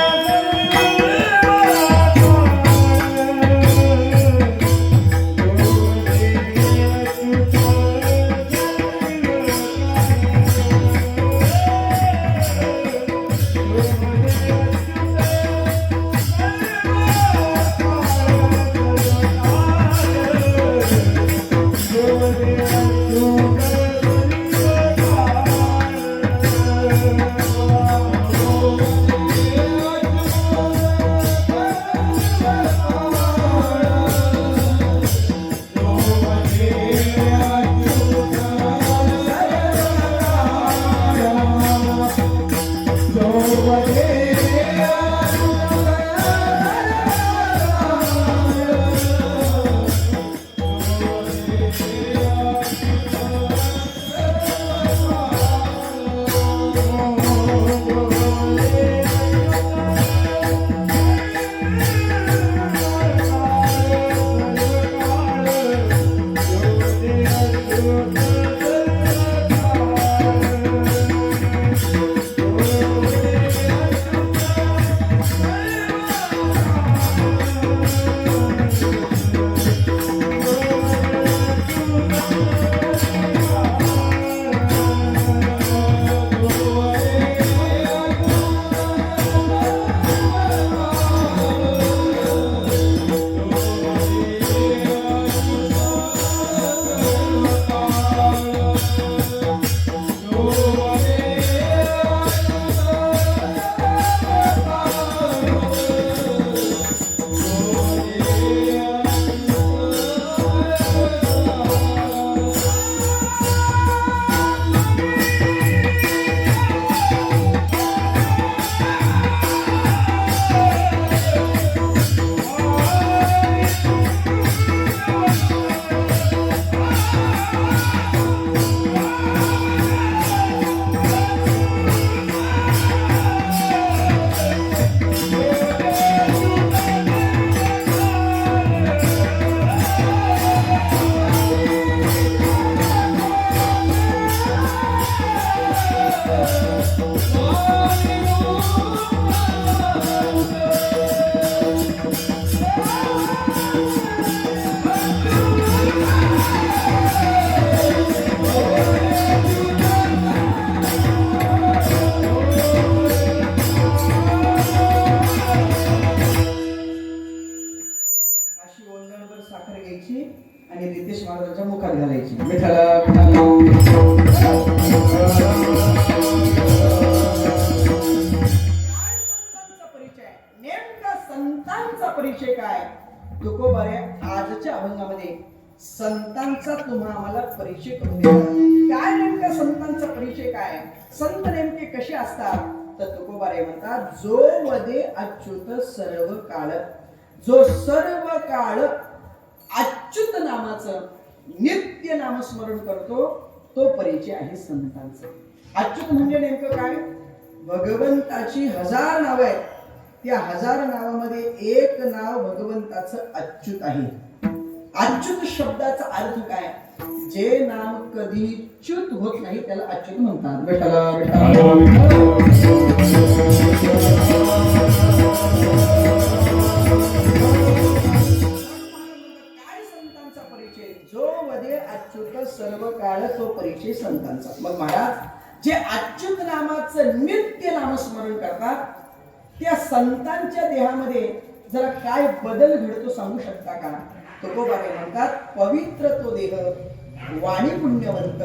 आणि रितेश महाराजांच्या मुखात घालायची. विठ्ठल परिचय, नेमका संतांचा परिचय काय? तुकोबारे आजच्या अभंगामध्ये संतांचा तुम्हा आम्हाला परिचय करून देतात. काय नेमका संतांचा परिचय काय? संत नेमके कसे असतात? तर तुकोबारे म्हणतात, जो वदे अच्युत सर्व काळ, जो सर्व काळ अच्युत नामाचं नित्य नामस्मरण करतो, तो परिचय आहे संतांचा. अच्युत म्हणजे नेमकं काय? भगवंताची 1000 नावं आहेत. त्या 1000 नावामध्ये एक नाव भगवंताचं अच्युत आहे. अच्युत शब्दाचा अर्थ काय? जे नाम कधी च्युत होत नाही त्याला अच्युत म्हणतात. विठ्ठला काय संतांचा परिचय? जो वदे अच्युत सर्व काळ तो परिचय संतांचा. मग महाराज जे अच्युत नामाचं नित्य नामस्मरण करतात त्या संतांच्या देहामध्ये जरा काय बदल घडतो सांगू शकता का? तुकोबारे म्हणतात पवित्र तो देह वाणी पुण्यवंत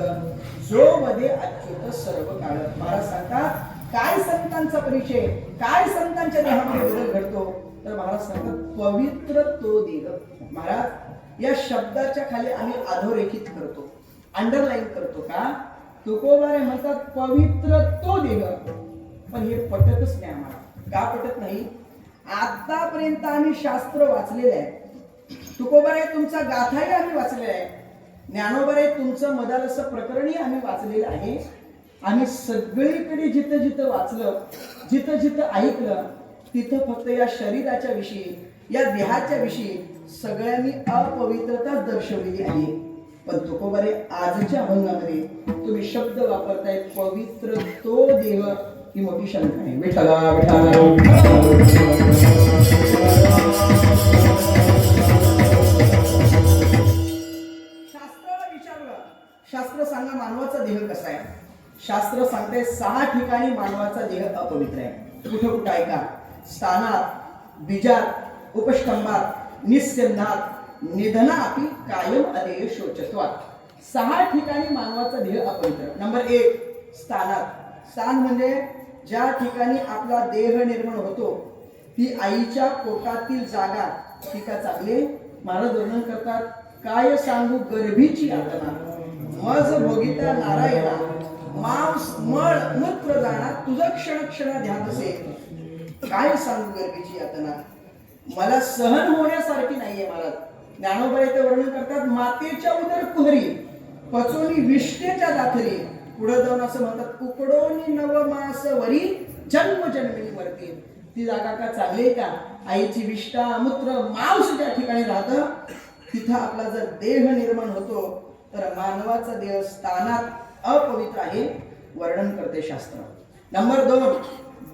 जो वदे अच्युत सर्व काळ. महाराज सांगतात काय संतांचा परिचय, काय संतांच्या देहामध्ये बदल घडतो? तर महाराज सांगतात पवित्र तो देह. महाराज या शब्दाच्या खाली आम्ही अधोरेखित करतो, अंडरलाईन करतो का? तुकोबारे म्हणतात पवित्र तो देह. पण हे पटतच नाही आम्हाला. का पटत नाही? आतापर्यंत आम्ही शास्त्र वाचलेले आहे. तुकोबारे तुमचा गाथाही आम्ही वाचलेला आहे. ज्ञानोबारे तुमचं मदालस प्रकरणही आम्ही वाचलेलं आहे. आम्ही सगळीकडे जिथं जिथं वाचलं, जिथं जिथं ऐकलं, तिथं फक्त या शरीराच्या विषयी, या देहाच्या विषयी सगळ्यांनी अपवित्रता दर्शवलेली आहे. पण तुकोबारे आजच्या अभंगामध्ये तुम्ही शब्द वापरताय पवित्र तो देह, ही मोठी शंका आहे. विठ्ठला विठ्ठला शास्त्राला विचारलं, शास्त्र सांगा मानवाचा देह कसा आहे? शास्त्र सांगते 6 ठिकाणी मानवाचा देह अपवित्र आहे. कुठं कुठं ऐका? स्थानात, बीजात, उपष्टंभात, निस्यंधात, निधनापि कायम अदेय शोचत्वात. 6 ठिकाणी मानवाचा देह अपवित्र. नंबर 1 स्थानात. स्थान म्हणजे ज्या ठिकाणी आपला देह निर्माण होतो ती आईच्या पोटातील जागा. ती का चांगले? महाराज वर्णन करतात काय सांगू गर्भीची यातना मज भोगिता नारायणा मांस मळ मूत्र जाणा तुझं क्षण क्षण ध्यान असे. काय सांगू गर्भीची यातना मला सहन होण्यासारखी नाहीये. महाराज ज्ञानोबा इथे वर्णन करतात मातेच्या उदर कुहरी पचोनी विष्ठेच्या दाथरी. पुढे जाऊन असं म्हणतात कुकडोनी नवमास वरी जन्म जन्मिनी मरती. ती जागा का चांगली आहे का? आईची विष्ठा मूत्र मांस ज्या ठिकाणी राहतं तिथं आपला जर देह निर्माण होतो तर मानवाचा देह स्थानात अपवित्र आहे, वर्णन करते शास्त्र. नंबर 2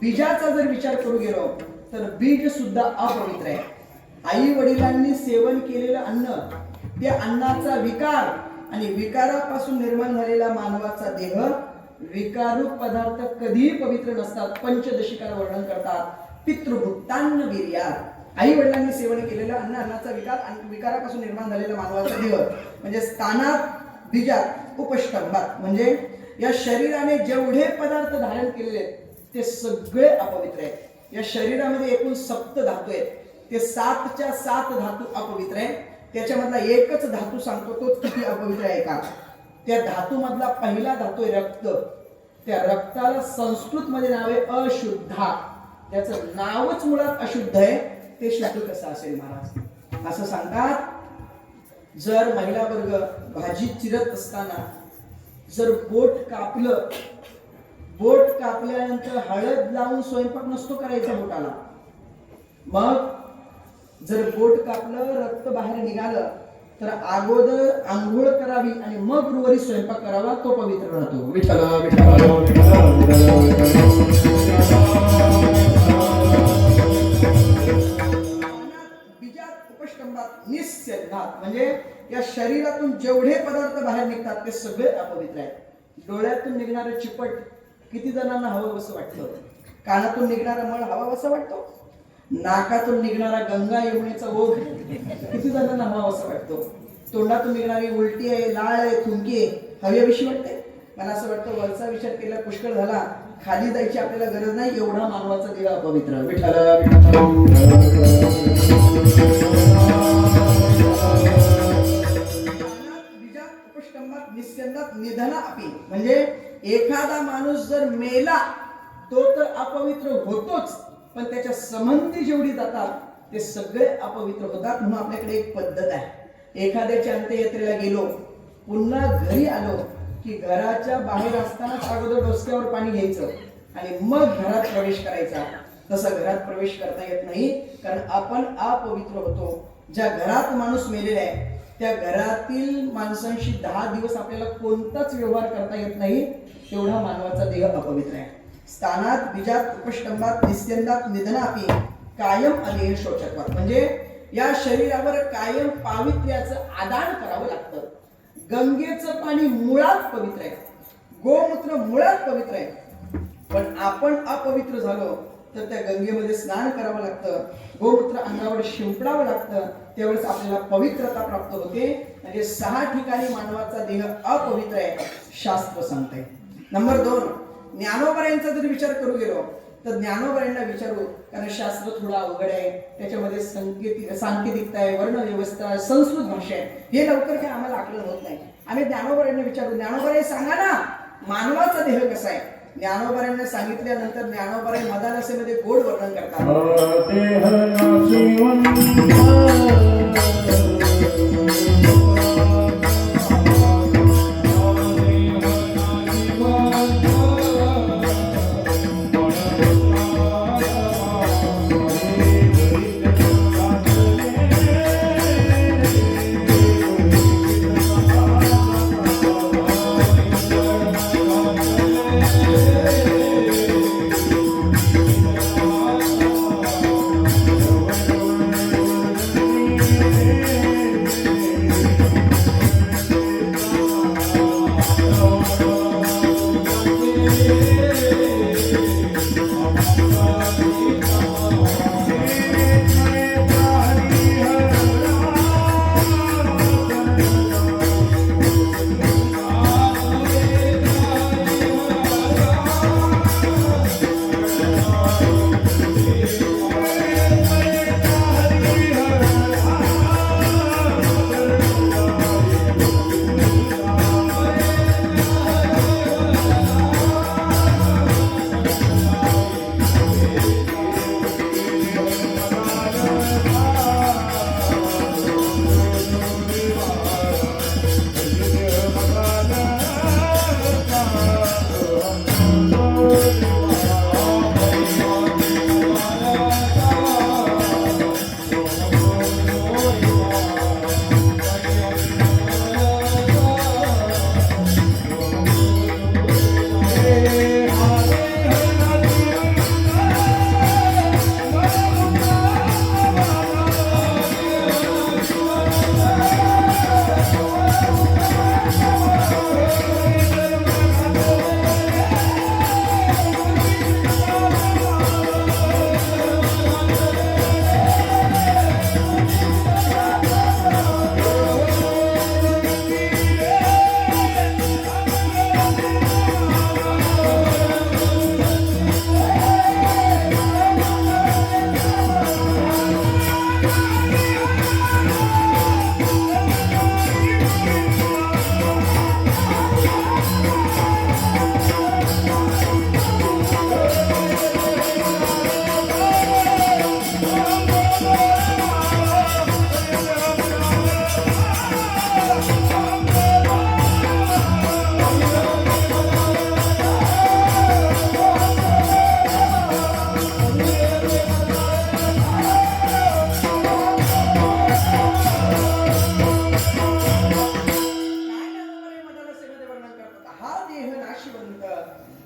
बीजाचा जर विचार करू गेलो तर बीज सुद्धा अपवित्र आहे. आई वडिलांनी सेवन केलेलं अन्न, त्या अन्नाचा विकार आणि विकारापासून निर्माण झालेला मानवाचा देह, विकारूप पदार्थ कधीही पवित्र नसतात. पंचदशिकार वर्णन करतात पितृभुक्तान्न वीर्यात. आई वडिलांनी सेवन केलेलं अन्न, अन्नाचा विकार आणि विकारापासून निर्माण झालेला मानवाचा देह म्हणजे स्थानात, बीजात, उपष्टंभात. म्हणजे या शरीराने जेवढे पदार्थ धारण केलेले आहेत ते सगळे अपवित्र आहेत. या शरीरामध्ये एकूण 7 धातू आहेत. ते 7च्या 7 धातू अपवित्र आहेत. त्याच्यामधला एकच धातू सांगतो तो किती अपवित्र आहे का? त्या धातू मधला पहिला धातू आहे रक्त. त्या रक्ताला संस्कृत मध्ये नाव आहे अशुद्धा. त्याचं नावच मुळात अशुद्ध आहे. ते शुद्ध कसं असेल महाराज? असं सांगतात जर महिला वर्ग भाजी चिरत असताना जर बोट कापलं, बोट कापल्यानंतर हळद लावून स्वयंपाक नसतो करायचा बोटाला. मग जर बोट कापलं, रक्त बाहेर निघालं तर अगोदर आंघोळ करावी आणि मग गुरुवारी स्वयंपाक करावा, तो पवित्र राहतो. विठ्ठला विठ्ठला बीजात उपष्टंभात निस्यंधात. म्हणजे या शरीरातून जेवढे पदार्थ बाहेर निघतात ते सगळे अपवित्र आहेत. डोळ्यातून निघणारं चिपट किती जणांना हवं असं वाटतं? कानातून निघणारा मळ हवा असं वाटतो? नाकातून निघणारा गंगा यमुनेचा ओघ किती जणांना हवा असं वाटतो? तोंडातून निघणारी उलटी आहे, लाळ आहे, थुंकी आहे, हव्याविषयी वाटते? मला असं वाटतं वरचा विचार केला पुष्कळ झाला, खाली जायची आपल्याला गरज नाही, एवढा मानवाचा देह अपवित्र. विठ्ठला उपष्टंभात निस्यंदात निधनापि. म्हणजे एखादा माणूस जर मेला तो तर अपवित्र होतोच, पण त्याच्या संबंधी जेवढी जातात ते सगळे अपवित्र होतात. म्हणून आपल्याकडे एक पद्धत आहे. एखाद्याच्या अंत्ययात्रेला गेलो, पुन्हा घरी आलो की घराच्या बाहेर असतानाच अगोदर डोसक्यावर पाणी घ्यायचं, आणि मग घरात प्रवेश करायचा. तसं घरात प्रवेश करता येत नाही, कारण आपण अपवित्र होतो. ज्या घरात माणूस मेलेला आहे त्या घरातील माणसांशी 10 दिवस आपल्याला कोणताच व्यवहार करता येत नाही, तेवढा मानवाचा देह अपवित्र आहे. स्थानात बीजात उपष्टंभात निस्यंदात निधनापी कायम अदेह शोचत्वात, म्हणजे या शरीरावर कायम पावित्र्याचं आदान करावं लागतं. गंगेचं पाणी मुळात पवित्र आहे, गोमूत्र मुळात पवित्र आहे, पण आपण अपवित्र झालो तर त्या गंगेमध्ये स्नान करावं लागतं, गोमूत्र अंगावर शिंपडावं लागतं, त्यावेळेस आपल्याला पवित्रता प्राप्त होते. म्हणजे 6 ठिकाणी मानवाचा देह अपवित्र आहे, शास्त्र सांगते. नंबर 2, ज्ञानोबरायांचा जर विचार करू गेलो तर ज्ञानोबरायांना विचारू, कारण शास्त्र थोडं अवघड आहे, त्याच्यामध्ये सांकेतिकता आहे, वर्ण व्यवस्था, संस्कृत भाषा आहे, हे लवकर काय आम्हाला आकलन होत नाही. आम्ही ज्ञानोबरायांना विचारू, ज्ञानोबराय सांगा ना मानवाचा देह कसा आहे. ज्ञानोबरायांना सांगितल्यानंतर ज्ञानोबराय मदालसेमध्ये गोड वर्णन करतात.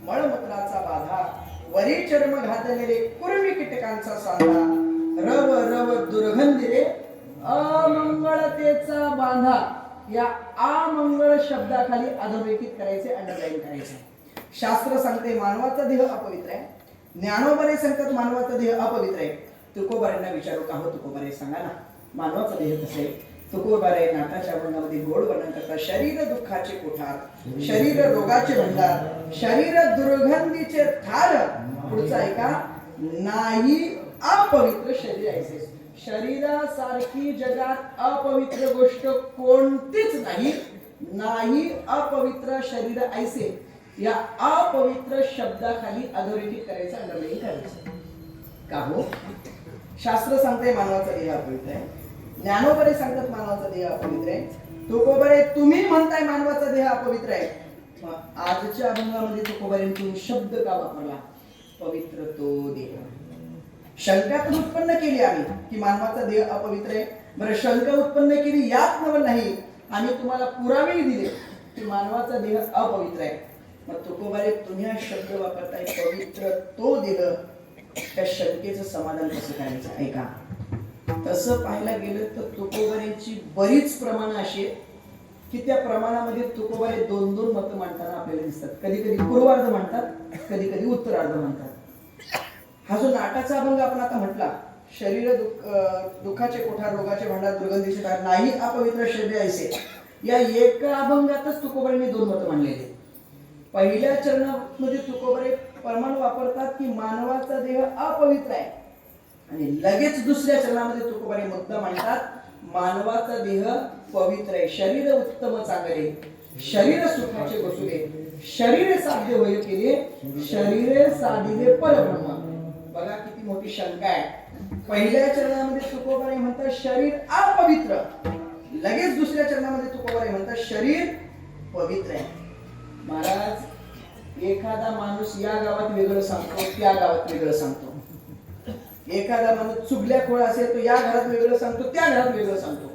मळमूत्राचा बाधा, वरी चर्म घातलेले कुर्मी कीटकांचा सांधा, रव रव दुर्गंधीरे अमंगळतेचा बांधा. या अमंगळ शब्दाखाली अधोरेखित करायचे, अंडरलाईन करायचे. शास्त्र सांगते मानवाचा देह अपवित्र आहे, ज्ञानोबरे सांगतात मानवाचा देह अपवित्र आहे. तुकोबारांना विचारू का हो तुकोबारे सांगा ना मानवाचा देह कसा आहे. तुकोबारे नाटाच्या वर्णामध्ये गोड वर्णन करतात. शरीर दुःखाचे कोठार, शरीर रोगाचे भंडार, शरीर दुर्गंधीचे थार. पुढचा ऐका, नाही अपवित्र शरीर ऐसे. शरीरासारखी जगात अपवित्र गोष्ट कोणतीच नाही. नाही अपवित्र शरीर ऐसे. या अपवित्र शब्दाखाली अधोरेखित करायचं, अंडरलाईन करायचं. का हो? शास्त्र सांगते मानवाचा देह अपवित्र आहे, ज्ञानोबरे सांगतात मानवाचा देह अपवित्र आहे. तुकोबरे तुम्ही म्हणताय मानवाचा देह अपवित्र आहे, मग आजच्या अभंगामध्ये तुकोबारांनी तुम्ही शब्द का वापरला? पवित्र तो देह. शंका तर उत्पन्न केली आम्ही की मानवाचा देह अपवित्र आहे. बरं, शंका उत्पन्न केली यात नवल नाही, आम्ही तुम्हाला पुरावे दिले की मानवाचा देह अपवित्र आहे. मग तुकोबारे तुम्ही हा शब्द वापरताय पवित्र तो देह, त्या शंकेचं समाधान कसं करायचं? ऐका, तसं पाहायला गेलं तर तुकोबारेंची बरीच प्रमाणं अशी आहेत की त्या प्रमाणामध्ये तुकोबारे दोन दोन मतं मांडताना आपल्याला दिसतात. कधी कधी पूर्वार्ध म्हणतात, कधी कधी उत्तरार्ध म्हणतात. हा जो नाटाचा अभंग आपण आता म्हटला, शरीर दुःखाचे कोठार, रोगाचे भांडार, दुर्गंधीचे दार, नाही अपवित्र शरीर ऐसे, या एका अभंगातच तुकोबारेंनी दोन मतं मांडलेली. पहिल्या चरणामध्ये तुकोबारे प्रमाण वापरतात की मानवाचा देह अपवित्र आहे, आणि लगेच दुसऱ्या चरणामध्ये तुकोबारे मुद्दा मांडतात मानवाचा देह पवित्र आहे. शरीर उत्तम चांगले, शरीर सुखाचे बसुले, शरीर साध्य होय केले, शरीर साधिले परब्रह्म. बघा किती मोठी शंका आहे. पहिल्या चरणामध्ये तुकोबारे म्हणतात शरीर अपवित्र, लगेच दुसऱ्या चरणामध्ये तुकोबारे म्हणतात शरीर पवित्र आहे. महाराज, एखादा माणूस या गावात वेगळं सांगतो, त्या गावात वेगळं सांगतो. एखादा माणूस चुगल्या खोळ असेल तो या घरात वेगळं सांगतो, त्या घरात वेगळं सांगतो.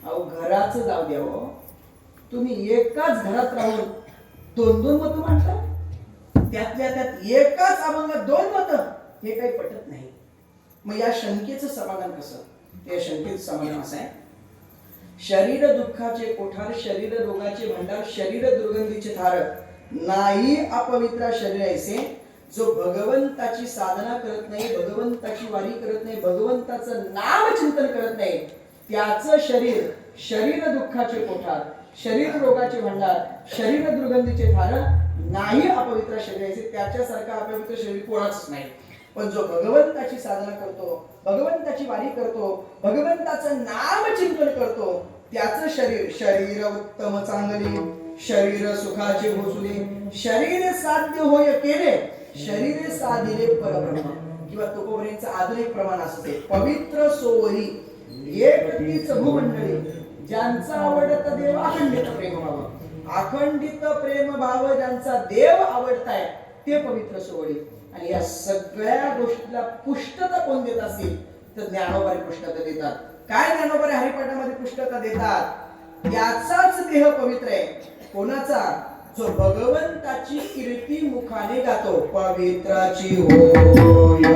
अहो, घराचं जाऊ द्या हो, तुम्ही एकाच घरात राहून दोन दोन मतं मांडता, त्यातल्या त्यात एकाच अभंगात दोन मतं, हे काही पटत नाही. मग या शंकेचं समाधान कसं? या शंकेचं समाधान असं आहे, शरीर दुःखाचे कोठार, शरीर रोगाचे भांडार, शरीर दुर्गंधीचे थार, नाही अपवित्र शरीर ऐसे, जो भगवंताची साधना करत नाही, भगवंताची वारी करत नाही, भगवंताचं नाम चिंतन करत नाही, त्याचं शरीर शरीर दुःखाचे कोठार, शरीर रोगाचे भांडार, शरीर दुर्गंधीचे थार, नाही अपवित्र शरीर ऐसे, त्याच्यासारखं अपवित्र शरीर कोणाच नाही. पण जो भगवंताची साधना करतो, भगवंताची वारी करतो, भगवंताचं नाम चिंतन करतो, त्याचं शरीर शरीर उत्तम चांगले, शरीर सुखाचे भोसुले, शरीर साध्य होय केले, शरीर साधिले परब्रह्म. किंवा तुकोबारेंचं अजून एक प्रमाण असते, पवित्र सोवरी एक तीच भूमंडळी, ज्यांचा आवडता देव अखंडित प्रेम भाव, अखंडित प्रेम भाव ज्यांचा देव आवडताय ते पवित्र सोवळी. आणि या सगळ्या गोष्टीला पुष्टता कोण देत असेल तर ज्ञानोबारी पुष्टता देतात. काय ज्ञानोबारी हरिपाठामध्ये पुष्टता देतात? त्याचाच देह पवित्र आहे. कोणाचा? जो भगवंताची कीर्ती मुखाने गातो, पवित्राची होय.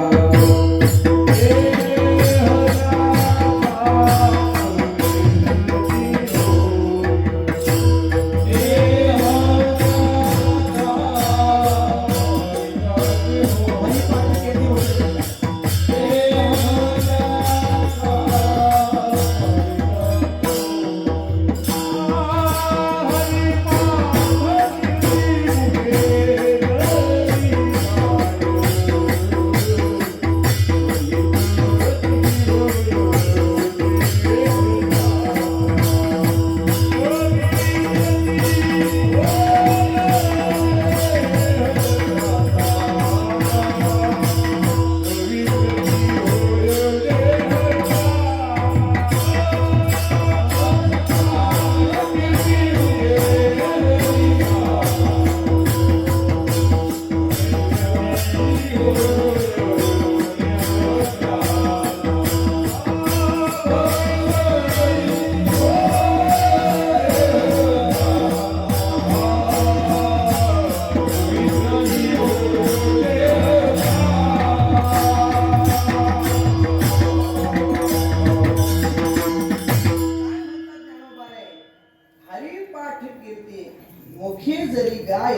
मुखी जरी गाय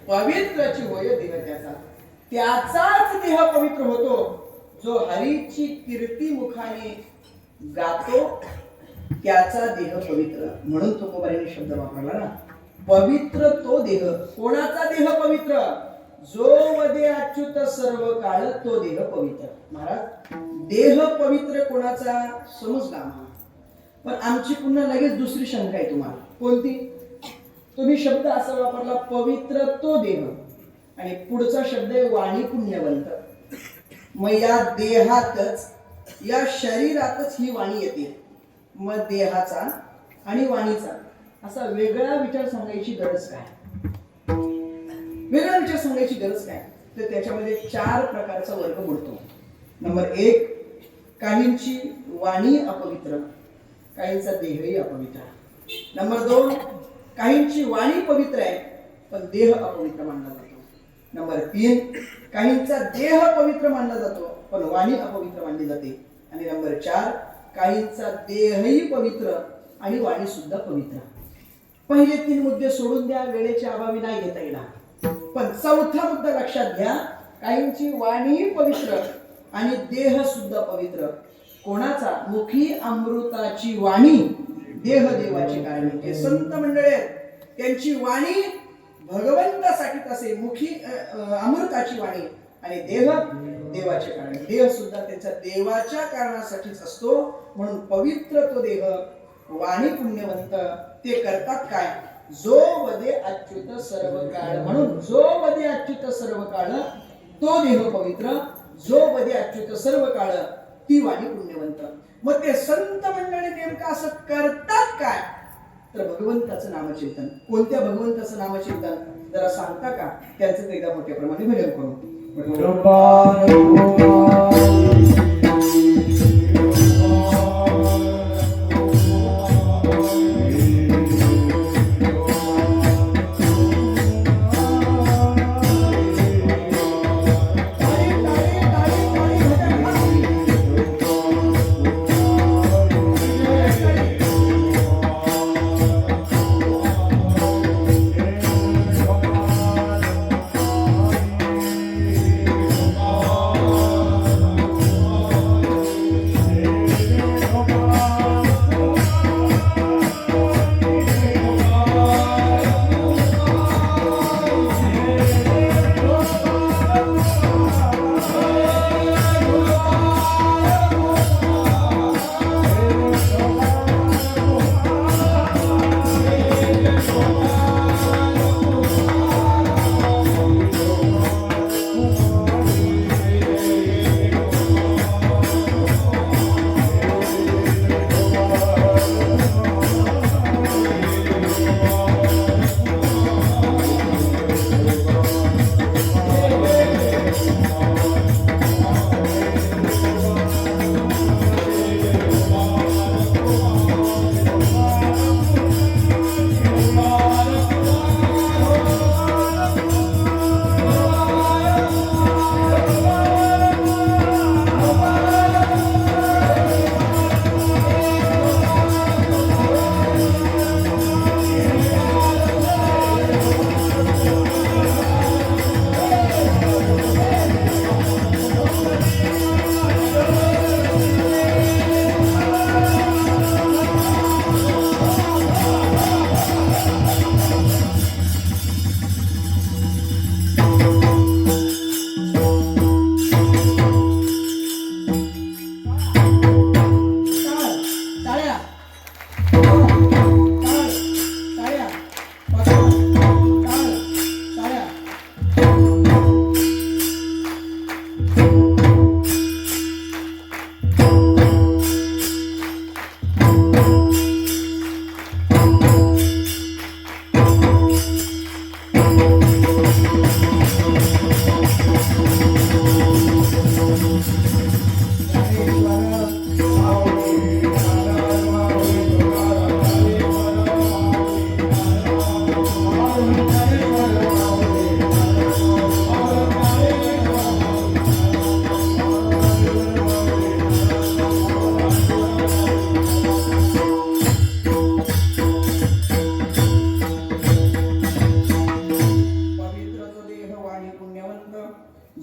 पवित्रची होय देह त्याचा, त्याचाच देह पवित्र होतो जो हरीची कीर्ती मुखाने गातो, त्याचा देह पवित्र. म्हणून तुकोबारांनी शब्द वापरला ना, पवित्र तो देह. कोणाचा देह पवित्र? जो वदे अच्युत सर्व काळ तो देह पवित्र. महाराज, देह पवित्र कोणाचा समजला आम्हाला. पण आमची पुन्हा लगेच दुसरी शंका आहे तुम्हाला. कोणती? तुम्ही शब्द असा वापरला पवित्र तो देह, आणि पुढचा शब्द आहे वाणी पुण्यवंत. मग या देहातच, या शरीरातच ही वाणी येते. मग देहाचा आणि वाणीचा असा वेगळा विचार सांगायची गरज काय? वेगळा विचार सांगायची गरज काय? तर त्याच्यामध्ये 4 प्रकारचा वर्ग मोडतो. नंबर 1, काहींची वाणी अपवित्र, काहींचा देहही अपवित्र. नंबर 2, काहींची वाणी पवित्र आहे पण देह अपवित्र मानला जातो. नंबर 3, काहींचा देह पवित्र मानला जातो पण वाणी अपवित्र मानली जाते. आणि नंबर 4, काहींचा देहही पवित्र आणि वाणी सुद्धा पवित्र. पहिले 3 मुद्दे सोडून द्या, वेळेच्या अभावी नाही घेता येणार. पण चौथा मुद्दा लक्षात घ्या, काहींची वाणी पवित्र आणि देह सुद्धा पवित्र. कोणाचा? मुखी अमृताची वाणी, देह देवाची कारणी. जे संत मंडळी आहेत त्यांची वाणी भगवंतासाठीच असे, मुखी अमृताची वाणी आणि देह देवाचे कारण. देह सुद्धा त्यांच्या देवाच्या कारणासाठीच असतो. म्हणून पवित्र तो देह, वाणी पुण्यवंत. ते करतात काय? जो वदे अच्युत सर्व काळ. म्हणून जो वदे अच्युत सर्व काळ तो देह पवित्र, जो वदे अच्युत सर्व काळ ती वाणी पुण्यवंत. मग ते संत मंडळी नेमकं असं करतात काय? तर भगवंताचं नामचिंतन. कोणत्या भगवंताचं नामचिंतन जरा सांगता का? त्याचं एकदा मोठ्या प्रमाणे भजन करू.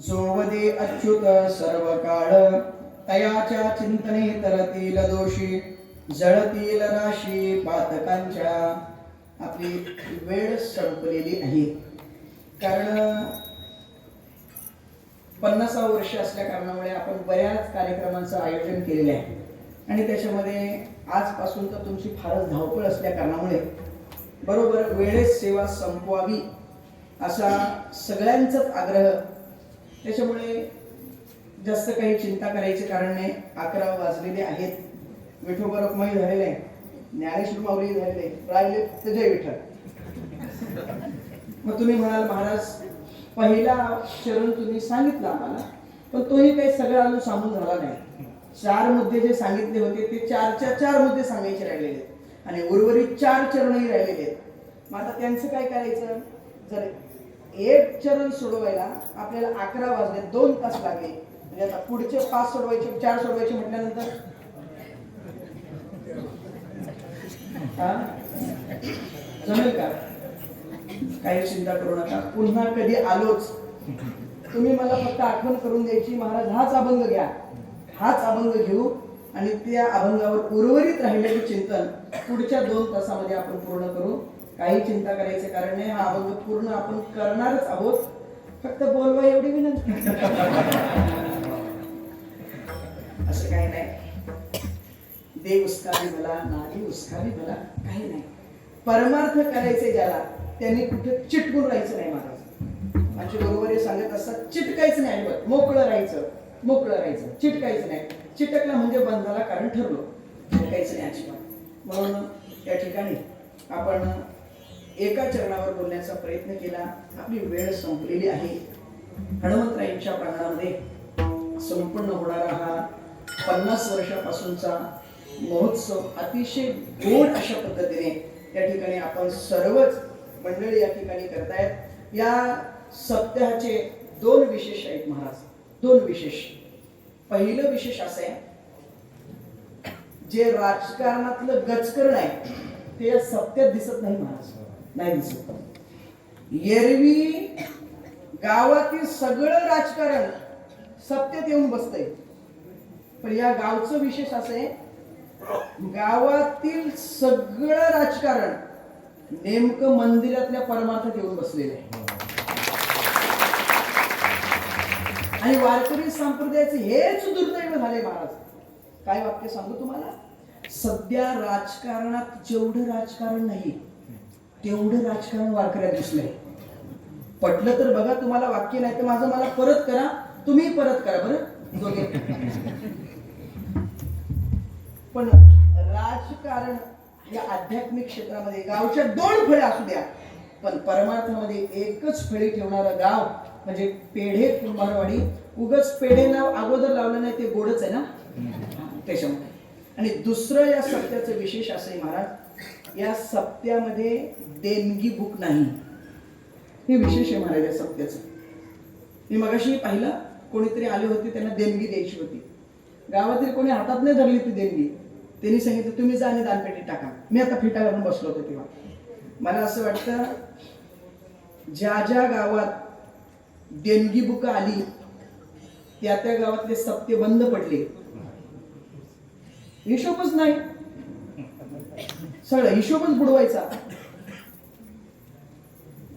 जोवदे अच्युत सर्व काळ तयाच्या चिंतने तरतील दोषी जळतील राशी पातकांच्या. आपली वेळ संपलेली आहे, कारण 50 वर्ष असल्या कारणामुळे आपण बऱ्याच कार्यक्रमांचं आयोजन केलेलं आहे आणि त्याच्यामध्ये आजपासून तर तुमची फारच धावपळ असल्या कारणामुळे बरोबर वेळेत सेवा संपवावी असा सगळ्यांचाच आग्रह. त्याच्यामुळे जास्त काही चिंता करायचे कारण नाही. 11 वाजलेले आहेत, विठोबा रखमाई झालेले आहे. ज्ञानेश्वर माऊली झालेले राहिले ते जय विठ्ठल. मग तुम्ही म्हणाल महाराज पहिला चरण तुम्ही सांगितला आम्हाला, पण तोही काही सगळा अजून सांगून झाला नाही. 4 मुद्दे जे सांगितले होते ते 4 मुद्दे सांगायचे राहिलेले आहेत आणि उर्वरित 4 चरणही राहिलेले आहेत. मग आता त्यांचं काय करायचं? जर एक चरण सोडवायला आपल्याला 11 वाजले, 2 तास लागले, म्हणजे आता पुढचे 5 सोडवायचे, 4 सोडवायचे म्हटल्यानंतर जमेल का? काही चिंता करू नका, पुन्हा कधी आलोच तुम्ही मला फक्त आठवण करून द्यायची, महाराज हाच अभंग घ्या, हाच अभंग घेऊ आणि त्या अभंगावर उर्वरित राहिलेले चिंतन पुढच्या 2 तासामध्ये आपण पूर्ण करू. काही चिंता करायचं कारण नाही, हा अभंग पूर्ण आपण करणारच आहोत, फक्त बोलवा एवढी विनंती. असं काही नाही, देव उसकावी भला, नारी उसकावी भला, काही नाही. परमार्थ करायचे ज्याला त्यांनी कुठे चिटकून राहायचं नाही. महाराज आमचे बरोबर हे सांगत असतात, चिटकायचं नाही, मोकळं राहायचं, मोकळं राहायचं, चिटकायचं नाही. चिटकलं म्हणजे बंधाला कारण ठरलो, चिटकायचं नाही अजिबात. म्हणून या ठिकाणी आपण एका चरणावर बोलण्याचा प्रयत्न केला. आपली वेळ संपलेली आहे. हनुमंतरायांच्या प्रांगणामध्ये संपन्न होणारा हा 50 वर्षापासूनचा महोत्सव अतिशय गोड अशा पद्धतीने या ठिकाणी आपण सर्वच मंडळी या ठिकाणी करतायत. या सप्ताहाचे 2 विशेष आहेत महाराज, 2 विशेष. पहिलं विशेष असं आहे, जे राजकारणातलं गजकरण आहे ते या सप्त्यात दिसत नाही महाराज, नाही दिसत. एरवी गावातील सगळं राजकारण सप्त्यात येऊन बसतंय, पण या गावचं विशेष असं आहे, गावातील सगळं राजकारण नेमकं मंदिरातल्या परमार्थात येऊन बसलेलं आहे. आणि वारकरी संप्रदायाचे हेच दुर्दैव झाले महाराज. काय वाक्य सांगू तुम्हाला? सध्या राजकारणात जेवढं राजकारण नाही तेवढं राजकारण वारकऱ्यात दिसलंय. पटलं तर बघा, तुम्हाला वाक्य नाही तर माझं मला परत करा, तुम्ही परत करा बरं दोघे. पण राजकारण या आध्यात्मिक क्षेत्रामध्ये गावच्या 2 फळे असू द्या, पण परमार्थामध्ये एकच फळी ठेवणारं गाव म्हणजे पेढे कुंभारवाडी. उगाच पेढे नाव अगोदर लावलं नाही, ते गोडच आहे ना त्याच्यामुळे. आणि दुसरं या सप्त्याचं विशेष असं आहे महाराज, या सप्त्यामध्ये देणगी बुक नाही. हे विशेष आहे महाराज या सप्त्याचं. मी मगाशी पाहिलं, कोणीतरी आले होते, त्यांना देणगी द्यायची होती. गावातील कोणी हातात नाही धरली ती देणगी. त्यांनी सांगितलं तुम्ही जा आणि दानपेटीत टाका. मी आता फिटा घालून बसलो होतो तेव्हा मला असं वाटतं, ज्या ज्या गावात देणगी बुक आली त्या त्या गावातले सप्ते बंद पडले. हिशोबच नाही, सगळं हिशोबच बुडवायचा.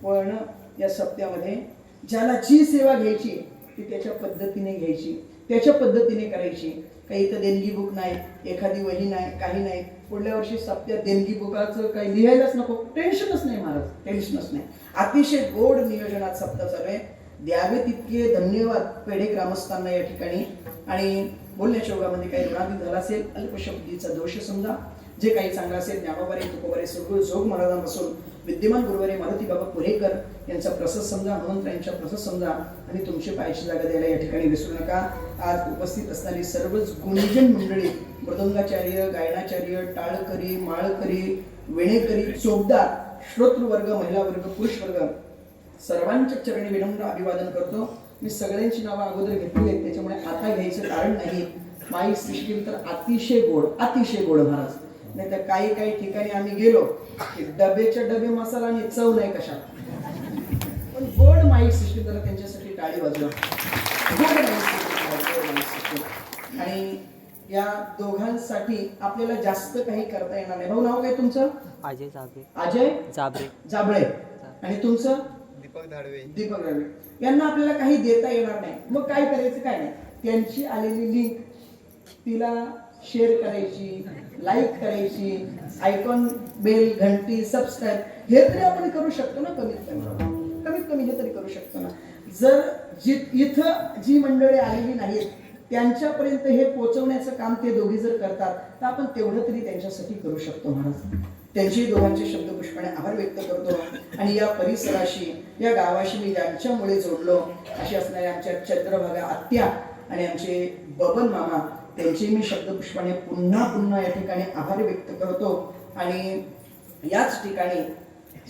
पण या सप्त्यामध्ये ज्याला जी सेवा घ्यायची ती त्याच्या पद्धतीने घ्यायची, त्याच्या पद्धतीने करायची. काही इथं देणगी बुक नाही, एखादी वही नाही, काही नाही. पुढल्या वर्षी सप्त्यात देणगी बुकाचं काही लिहायलाच नको, टेन्शनच नाही महाराज, टेन्शनच नाही. अतिशय गोड नियोजनात सप्ताह चालू आहे. द्यावे तितके धन्यवाद पेढे ग्रामस्थांना या ठिकाणी. आणि बोलण्याच्या योगामध्ये काही ऋणाधी झाला असेल, अल्पशब्दीचा दोष समजा. जे काही चांगलं असेल, ज्ञानोबारे तुकोबारे सगळं जोग महाराजांपासून विद्यमान गुरुवारे मारुती बाबा पुरेकर यांचा प्रसाद समजा, हनुमंतरायांच्या प्रसाद समजा आणि तुमची पायाची जागा द्यायला या ठिकाणी विसरू नका. आज उपस्थित असणारी सर्वच गुणीजन मंडळी, मृदंगाचार्य, गायनाचार्य, टाळकरी, माळकरी, वेणेकरी, चोपदार, श्रोतृवर्ग, महिला वर्ग, पुरुष वर्ग, सर्वांच्या चरणी विनम्र अभिवादन करतो. मी सगळ्यांची नावं अगोदर घेतली आहेत, त्याच्यामुळे आता घ्यायचं कारण नाही. माई सिस्टीम तर अतिशय गोड, अतिशय गोड महाराज. नाही तर काही काही ठिकाणी आम्ही गेलो की डबेच्या डबे मसाला आणि चव नाही कशा. पण गोड माईक सिस्टीम, जरा त्यांच्यासाठी टाळी वाजवा. गोड माईक सिस्टीम. आणि या दोघांसाठी आपल्याला जास्त काही करता येणार नाही. भाऊ नाव काय तुमचं? अजय जाबरे. अजय जाबरे. जाबळे. आणि तुमचं? दीपक धाडवे. दीपक धाडवे. यांना आपल्याला काही देता येणार नाही. मग काय करायचं? काय नाही, त्यांची आलेली लिंक तिला शेअर करायची, लाईक करायची, आयकॉन, बेल, घंटी, सबस्क्राईब हे तरी आपण करू शकतो ना. कमीत कमी हे तरी करू शकतो ना. जर इथं जी मंडळी आलेली नाहीत त्यांच्यापर्यंत हे पोहोचवण्याचं काम ते दोघे जर करतात तर आपण तेवढं तरी त्यांच्यासाठी करू शकतो महाराज. त्यांची दोघांचे शब्दपुष्पाने आभार व्यक्त करतो. आणि या परिसराशी, या गावाशी मी ज्यांच्यामुळे जोडलो अशी असणाऱ्या आमच्या चंद्रभागा आत्या आणि आमचे बबन मामा, त्यांचे मी शब्दपुष्पाने पुन्हा पुन्हा या ठिकाणी आभार व्यक्त करतो. आणि याच ठिकाणी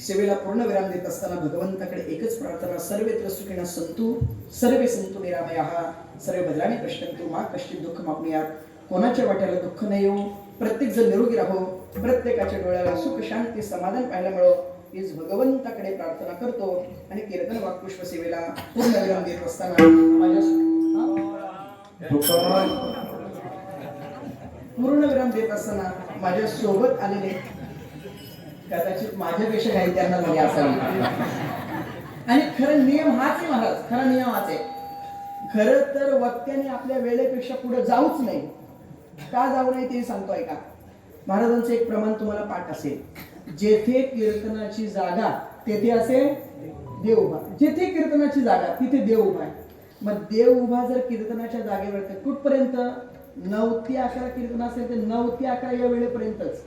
सेवेला पूर्ण विराम देत असताना भगवंताकडे एकच प्रार्थना, सर्वत्र सुखिनः सन्तु सर्वे सन्तु निरामयाः सर्वे भद्राणि पश्यन्तु मा कश्चित् दुःखम् आप्नुयात्. कोणाच्या वाट्याला दुःख नाही येऊ, प्रत्येक जण निरोगी राहो, प्रत्येकाच्या डोळ्याला सुख शांती समाधान पाहायला मिळो हीच भगवंताकडे प्रार्थना करतो. आणि कीर्तन वाक्पुष्प सेवेला पूर्ण विराम देत असताना पूर्ण विराम देत असताना माझ्या सोबत आलेले कदाचित माझ्यापेक्षा काही त्यांना झाले असावे. आणि खरं नियम हाच आहे महाराज, खरा नियम हाच आहे. खरं तर वक्त्याने आपल्या वेळेपेक्षा पुढे जाऊच नाही. का जाऊ नये ते सांगतो ऐका. महाराजांचं एक प्रमाण तुम्हाला पाठ असेल, जेथे कीर्तनाची जागा तेथे असे देव उभा. जेथे कीर्तनाची जागा तिथे देव उभा आहे. मग देव उभा जर कीर्तनाच्या जागेवर तर कुठपर्यंत? 9 ते 11 कीर्तन असेल तर 9 ते 11 या वेळेपर्यंतच.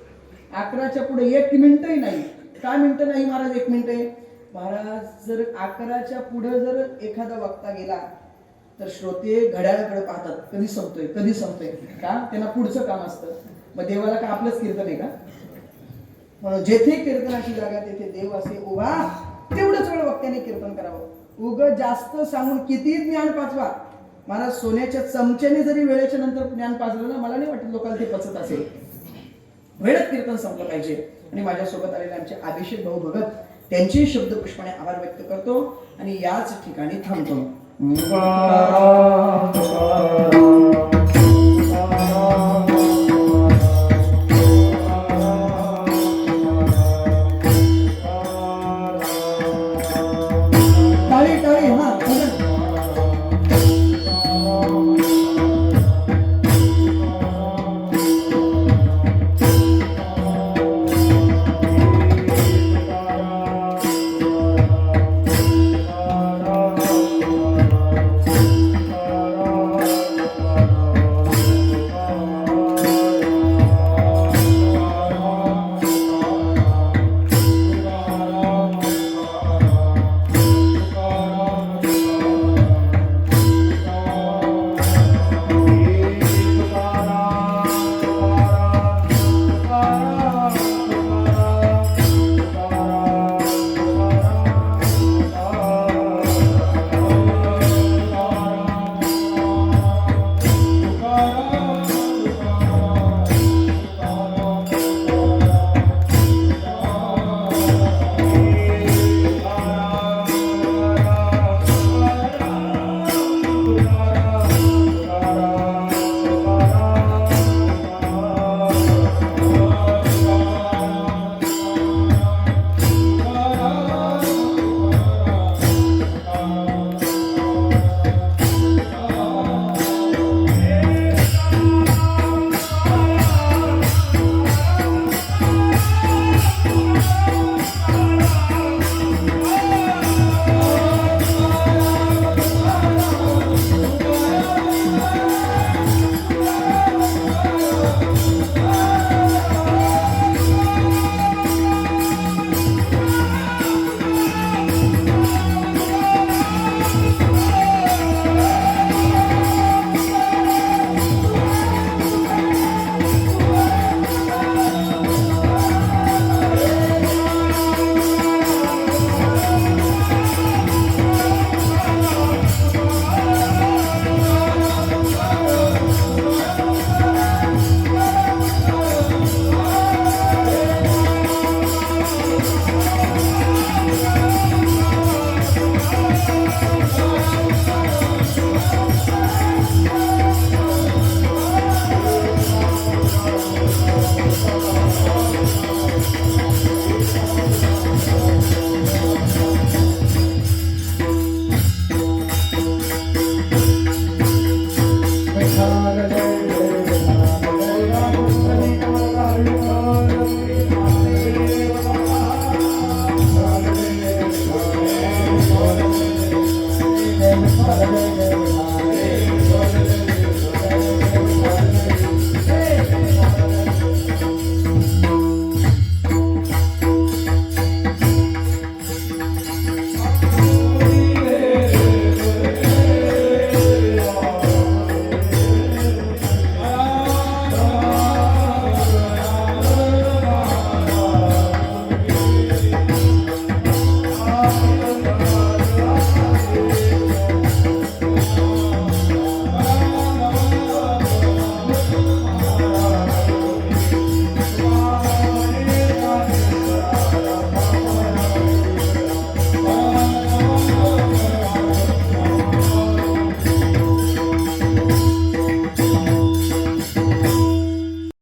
11च्या पुढे 1 मिनिटही नाही. काय मिनिटं नाही महाराज? 1 मिनिट आहे महाराज. जर 11च्या पुढे जर एखादा वक्ता गेला तर श्रोते घड्याळाकडे पाहतात, कधी संपतोय कधी संपतोय. का? त्यांना पुढचं काम असतं. मग देवाला का आपलंच कीर्तन आहे का? म्हणून जेथे कीर्तनाची जागा तेथे देव असे उभा. तेवढंच वेळ वक्त्याने कीर्तन करावं. उग जास्त सांगून किती ज्ञान पाचवा महाराज. सोन्याच्या चमच्याने जरी वेळेच्या नंतर ज्ञान पाजलं ना, मला नाही वाटत लोकांना ते पचत असेल. वेळेत कीर्तन संपलं पाहिजे. आणि माझ्यासोबत आलेले आमचे अभिषेक भाऊ भगत, त्यांचे शब्दपुष्पाने आभार व्यक्त करतो आणि याच ठिकाणी थांबतो.